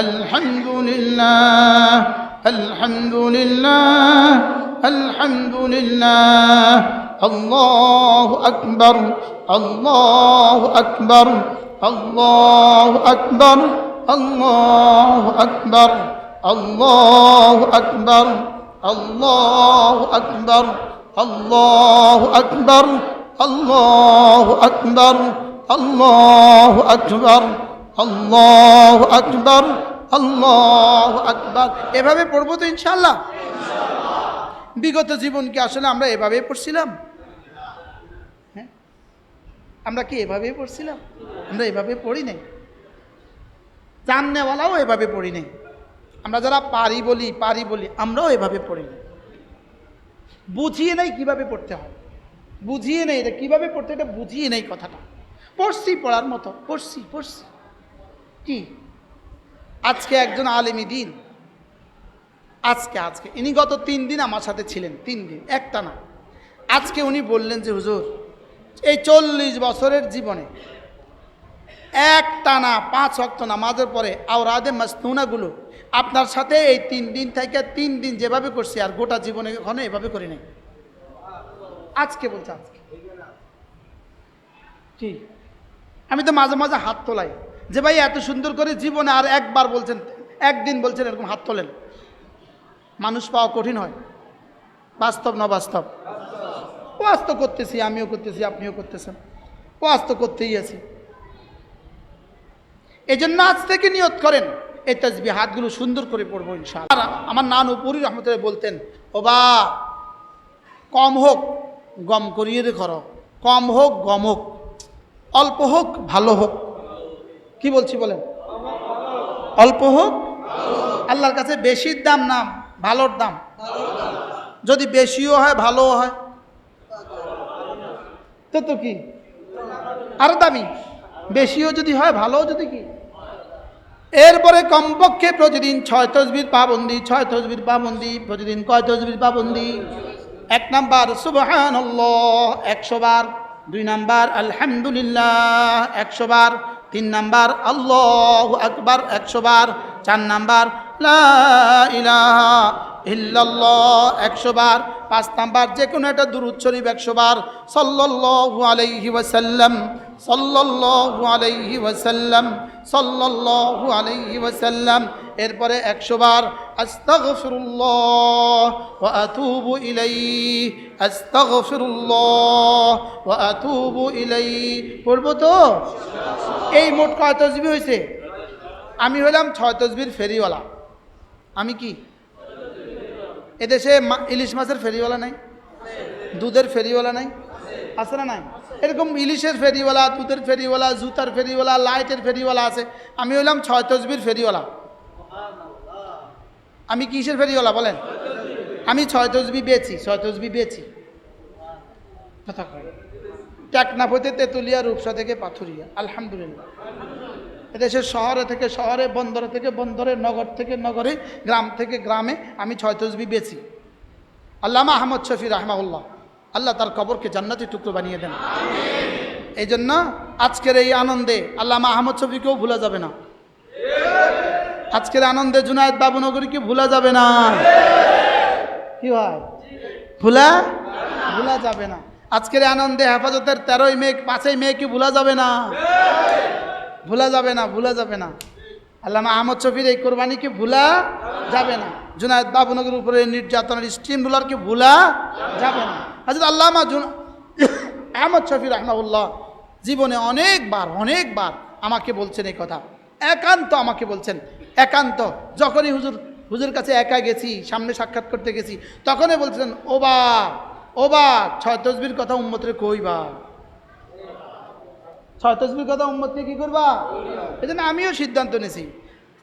আলহামদুলিল্লাহ আলহামদুলিল্লাহ আলহামদুলিল্লাহ। আল্লাহু আকবার আল্লাহু আকবার আল্লাহু আকবার আল্লাহু আকবার আল্লাহু আকবার আল্লাহু আকবার আল্লাহু আকবার আল্লাহু আকবার আল্লাহু আকবার আল্লাহু আকবার আল্লাহু আকবার। এভাবে পড়বো তো ইনশাআল্লাহ। বিগত জীবনকে আসলে আমরা এভাবেই পড়ছিলাম? হ্যাঁ, আমরা কি এভাবেই পড়ছিলাম? আমরা এভাবে পড়ি নাই। জাননেওয়ালাও এভাবে পড়ি নাই। আমরা যারা পারি বলি আমরাও এভাবে পড়ি না। বুঝিয়ে নেই কিভাবে পড়তে হয়, বুঝিয়ে নেই এটা কিভাবে পড়তে, এটা বুঝিয়ে নেই কথাটা। পড়ছি পড়ার মতো, পড়ছি কি। আজকে একজন আলেমী দিন, আজকে ইনি গত 3 দিন আমার সাথে ছিলেন, 3 দিন একটা না। আজকে উনি বললেন যে হুজুর, এই 40 বছরের জীবনে একটানা 5 ওয়াক্ত নামাজের পরে আওরাদে মাসনুনাগুলো আপনার সাথে এই 3 দিন থেকে 3 দিন যেভাবে করছি আর গোটা জীবনে কখনো এভাবে করি নাই। আজকে বলছে আজকে কি আমি তো মাঝে মাঝে হাত তোলাই যে ভাই এত সুন্দর করে জীবনে আর একবার বলছেন, একদিন বলছেন এরকম হাত তোলেন। মানুষ পাওয়া কঠিন হয়, বাস্তব না বাস্তব? ওয়াজ তো করতেছি, আমিও করতেছি, আপনিও করতেছেন, ওয়াজ তো করতেই আছি। এই জন্য আজ থেকে নিয়ত করেন এই তাসবিহ হাতগুলো সুন্দর করে পড়বো ইনশাআল্লাহ। আমার নানু পুরী রহমতুল্লাহ বলতেন, ও বা কম হোক গম করিয়ে রে করো, কম হোক গম হোক, অল্প হোক ভালো হোক। কি বলছি বলেন? অল্প হোক, আল্লাহর কাছে বেশির দাম না ভালোর দাম? যদি বেশিও হয় ভালোও হয় তো কি আরো দামি, বেশিও যদি হয় ভালোও যদি কি। এরপরে কমপক্ষে প্রতিদিন 6 তাসবিহ পাবন্দি, 6 তাসবিহ পাবন্দি। প্রতিদিন কয় তাসবিহ পাবন্দি? 1 নাম্বার সুবহানাল্লাহ 100 বার, 2 নাম্বার আলহামদুলিল্লাহ 100 বার, 3 নাম্বার আল্লাহু আকবার 100 বার, 4 নাম্বার লা ইলাহা ইল্লাল্লাহ 100 বার, 5 নাম্বার যে কোনো একটা দুরূদ শরীফ 100 বার, সাল্লাল্লাহু আলাইহি ওয়াসাল্লাম, সাল্লাল্লাহু আলাইহি ওয়াসাল্লাম, সাল্লাল্লাহু আলাইহি ওয়াসাল্লাম। এরপরে 100 বার আস্তাগফিরুল্লাহ ওয়া আতুবু ইলাইহি, আস্তাগফিরুল্লাহ ওয়া আতুবু ইলাইহি। পড়বো তো? এই মোট কয় তাসবিহ হয়েছে? আমি হলাম 6 তাসবিহর ফেরিওয়ালা। আমি কি এদেশে ইলিশ মাছের ফেরিওয়ালা নাই? দুধের ফেরিওয়ালা নাই? আছে না নাই? এরকম ইলিশের ফেরিওয়ালা, দুধের ফেরিওয়ালা, জুতার ফেরিওয়ালা, লাইটের ফেরিওয়ালা আছে। আমি হলাম 6 তাসবিহর ফেরিওয়ালা। আমি কিসের ফেরিওয়ালা বলেন? আমি 6 তাসবিহ বেচি, 6 তাসবিহ বেচি। কথা কয় টেকনাফ হইতে তেতুলিয়া, রূপসা থেকে পাথুরিয়া, আলহামদুলিল্লাহ। এদেশের শহরে থেকে শহরে, বন্দরে থেকে বন্দরে, নগর থেকে নগরে, গ্রাম থেকে গ্রামে আমি 6 তাসবিহ বেচি। আল্লামা আহমদ শফি রাহমাহুল্লাহ, আল্লাহ তার কবরকে জান্নাতি টুকরো বানিয়ে দেন। এই জন্য আজকের এই আনন্দে আল্লামা আহমদ শফিকেও ভুলা যাবে না। আজকের আনন্দে জুনায়েদ বাবুনগরীকে ভুলা যাবে না। কি হয়? ভুলা যাবে না। আজকের আনন্দে হেফাজতের 13ই মে, 5ই মে কি ভুলা যাবে না? ভুলা যাবে না, ভুলা যাবে না। আল্লামা আহমদ শফির এই কোরবানিকে ভুলা যাবে না। জুনায়েদ বাবুনগরের উপরে নির্যাতনের স্টিম রুলারকে ভুলা যাবে না। হযরত আল্লামা আহমদ শফি রাহমাহুল্লাহ জীবনে অনেকবার আমাকে বলছেন এই কথা, একান্ত আমাকে বলছেন, একান্ত। যখনই হুজুর কাছে একা গেছি, সামনে সাক্ষাৎ করতে গেছি, তখনই বলছেন, ও বা 6 তাসবিহর কথা উম্মতরে কইবা, 6 তাসবিহর কথা উম্মতকে কি করবা। এই জন্য আমিও সিদ্ধান্ত নিয়েছি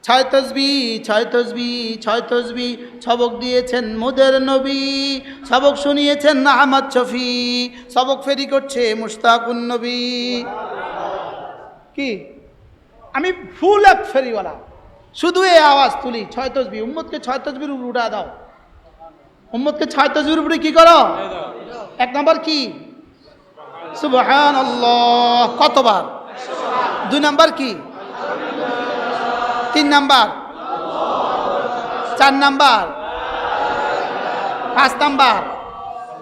6 তাসবিহ, 6 তাসবিহ, 6 তাসবিহ। সবক দিয়েছেন মোদের নবী, সবক শুনিয়েছেন আহমদ শফি, সবক ফেরি করছে মুশতাকুন নবী। কি আমি ফুল এক ফেরিওয়ালা, শুধু এই আওয়াজ তুলি 6 তাসবিহ। উম্মতকে 6 তাসবিহর উপর উঠা দাও, উম্মতকে 6 তাসবিহর উপরে কি করো? 1 নাম্বার কি? সুবহানাল্লাহ কতবার? 2 নাম্বার কি? 3 নাম্বার, 4 নাম্বার, 5 নাম্বার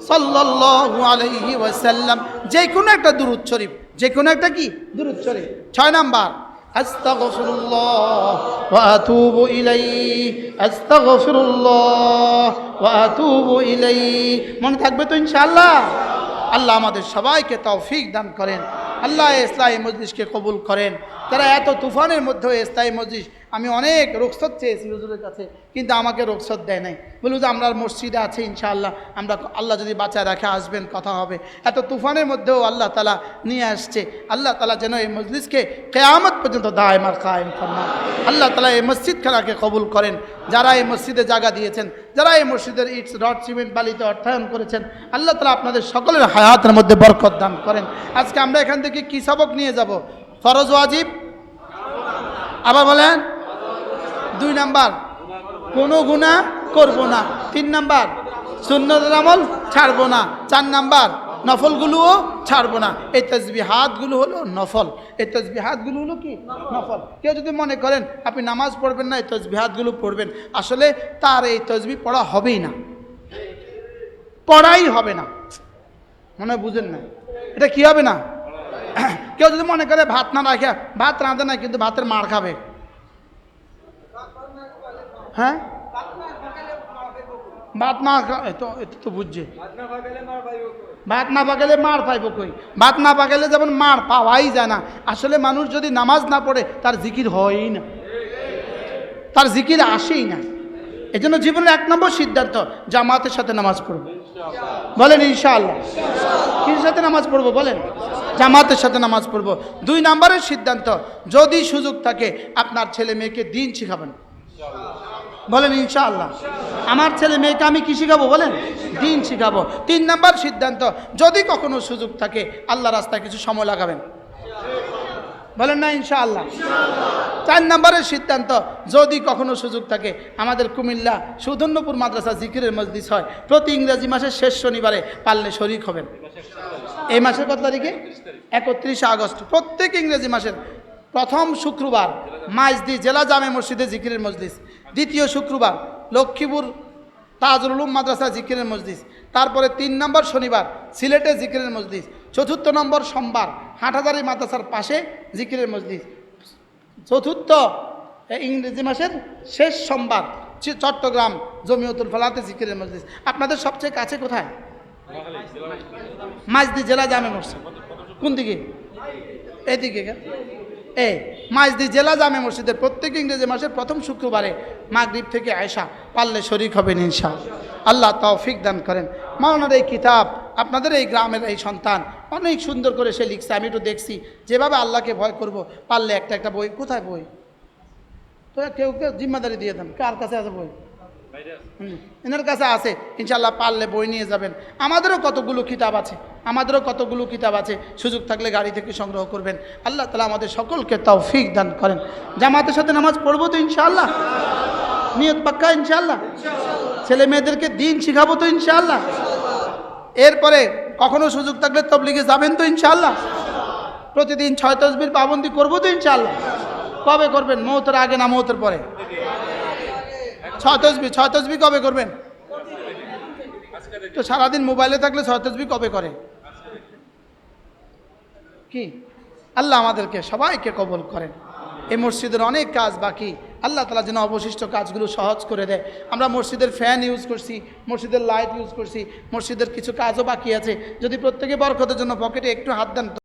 সাল্লাল্লাহু আলাইহি ওয়াসাল্লাম। যে কোনো একটা দুরূদ শরীফ, যে কোনো একটা কি দুরূদ শরীফ। 6 নাম্বার আস্তাগফিরুল্লাহ ওয়া আতুবু ইলাইহি, আস্তাগফিরুল্লাহ ওয়া আতুবু ইলাইহি। মনে থাকবে তো ইনশাআল্লাহ? আল্লাহ আমাদের সবাইকে তৌফিক দান করেন। আল্লাহ ইসলামী মজলিসকে কবুল করেন। তারা এত তুফানের মধ্যে ইসলামী মজলিস, আমি অনেক রুখসত চেয়েছি হুজুরের কাছে, কিন্তু আমাকে রুখসত দেয় নাই। বলুন যে আমরা মসজিদে আছে ইনশাআল্লাহ, আমরা আল্লাহ যদি বাঁচায় রাখে আসবেন, কথা হবে। এত তুফানের মধ্যেও আল্লাহ তালা নিয়ে আসছে। আল্লাহ তালা যেন এই মজলিসকে কিয়ামত পর্যন্ত দায়েম আর কায়েম ফরমান। আল্লাহ তালা এই মসজিদ খানাকে কবুল করেন। যারা এই মসজিদে জায়গা দিয়েছেন, যারা এই মসজিদের ইটস, রড, সিমেন্ট, বালিতে অর্থায়ন করেছেন, আল্লাহ তালা আপনাদের সকলের হায়াতের মধ্যে বরকত দান করেন। আজকে আমরা এখান থেকে কি সবক নিয়ে যাব? ফরজ ওয়াজিব, আবার বলেন। 2 নাম্বার কোনো গুনাহ করব না। 3 নাম্বার সুন্নতের আমল ছাড়বো না। 4 নাম্বার নফলগুলোও ছাড়বো না। এই তাসবিহাতগুলো হলো নফল। এই তাসবিহাতগুলো হলো কি নফল। কেউ যদি মনে করেন আপনি নামাজ পড়বেন না, এই তাসবিহাতগুলো পড়বেন, আসলে তার এই তাসবিহ পড়া হবেই না, পড়াই হবে না। মনে হয় বুঝেন না, এটা কি হবে না। কেউ যদি মনে করে ভাত না রাখে, ভাত রাঁধে না কিন্তু ভাতের মার খাবে, হ্যাঁ ভাত না তো বুঝছে, ভাত না পাকালে মার পাইব কই, ভাত না পাকালে যেমন মার পাওয়াই যায় না। আসলে মানুষ যদি নামাজ না পড়ে তার জিকির হয়ই না, তার জিকির আসেই না। এই জন্য জীবনের 1 নম্বর সিদ্ধান্ত জামাতের সাথে নামাজ পড়বো, বলেন ইনশাআল্লাহ। কির সাথে নামাজ পড়বো বলেন, জামাতের সাথে নামাজ পড়বো। 2 নম্বরের সিদ্ধান্ত, যদি সুযোগ থাকে আপনার ছেলে মেয়েকে দিন শিখাবেন, বলেন ইনশাআল্লাহ। আমার ছেলে মেয়েকে আমি কি শিখাবো বলেন, দিন শিখাবো। 3 নম্বর সিদ্ধান্ত, যদি কখনো সুযোগ থাকে আল্লাহ রাস্তায় কিছু সময় লাগাবেন, বলেন না ইনশাআল্লাহ। 4 নম্বরের সিদ্ধান্ত, যদি কখনো সুযোগ থাকে আমাদের কুমিল্লা সুধন্যপুর মাদ্রাসা জিকিরের মজলিস হয়, প্রতি ইংরেজি মাসের শেষ শনিবারে পারলে শরীক হবেন। এই মাসের কত তারিখে? 31 আগস্ট। প্রত্যেক ইংরেজি মাসের প্রথম শুক্রবার মাইজদি জেলা জামে মসজিদে জিকিরের মজলিস, দ্বিতীয় শুক্রবার লক্ষ্মীপুর তাজুল উলুম মাদ্রাসা জিকিরের মজলিস, তারপরে 3 নম্বর শনিবার সিলেটে জিকিরের মজলিস, 4 নম্বর সোমবার হাটহাজারী মাদ্রাসার পাশে জিকিরের মজলিস, 4 ইংরেজি মাসের শেষ সোমবার চট্টগ্রাম জমিয়তুল ফালাতে জিকিরের মজলিস। আপনাদের সবচেয়ে কাছে কোথায়? মাইজদি জেলা জামে মসজিদ। কোন দিকে? এদিকে। মাইজদি জেলা জামে মসজিদের প্রত্যেক ইংরেজি মাসের প্রথম শুক্রবারে মাগরিব থেকে আয়েশা পারলে শরীক হবেন ইনশাআল্লাহ। আল্লাহ তৌফিক দান করেন। মাওলানার এই কিতাব আপনাদের এই গ্রামের এই সন্তান অনেক সুন্দর করে সে লিখছে, আমি একটু দেখছি যেভাবে আল্লাহকে ভয় করব, পারলে একটা বই। কোথায় বই? তো কেউ জিম্মাদারি দিয়ে দেন, কার কাছে আছে বই? এনার কাছে আছে, ইনশাআল্লাহ পারলে বই নিয়ে যাবেন। আমাদেরও কতগুলো কিতাব আছে, সুযোগ থাকলে গাড়ি থেকে সংগ্রহ করবেন। আল্লাহ তাআলা আমাদের সকলকে তৌফিক দান করেন। জামাতের সাথে নামাজ পড়বো তো ইনশাআল্লাহ, নিয়ত পাক্কা ইনশাআল্লাহ। ছেলে মেয়েদেরকে দিন শিখাবো তো ইনশাআল্লাহ। এরপরে কখনো সুযোগ থাকলে তাবলীগে যাবেন তো ইনশাআল্লাহ। প্রতিদিন 6 তাসবির পাবন্দি করবো তো ইনশাআল্লাহ। কবে করবেন? মৌতের আগে না মৌতের পরে? 6 তাসবিহ কবে করবেন? তো সারাদিন মোবাইলে থাকলে 6 তাসবিহ কবে করে? কি আল্লাহ আমাদেরকে সবাইকে কবুল করেন। এই মসজিদের অনেক কাজ বাকি, আল্লাহ তাআলা যেন অবশিষ্ট কাজগুলো সহজ করে দেয়। আমরা মসজিদের ফ্যান ইউজ করছি, মসজিদের লাইট ইউজ করছি, মসজিদের কিছু কাজও বাকি আছে। যদি প্রত্যেকে বরকতের জন্য পকেটে একটু হাত দেন।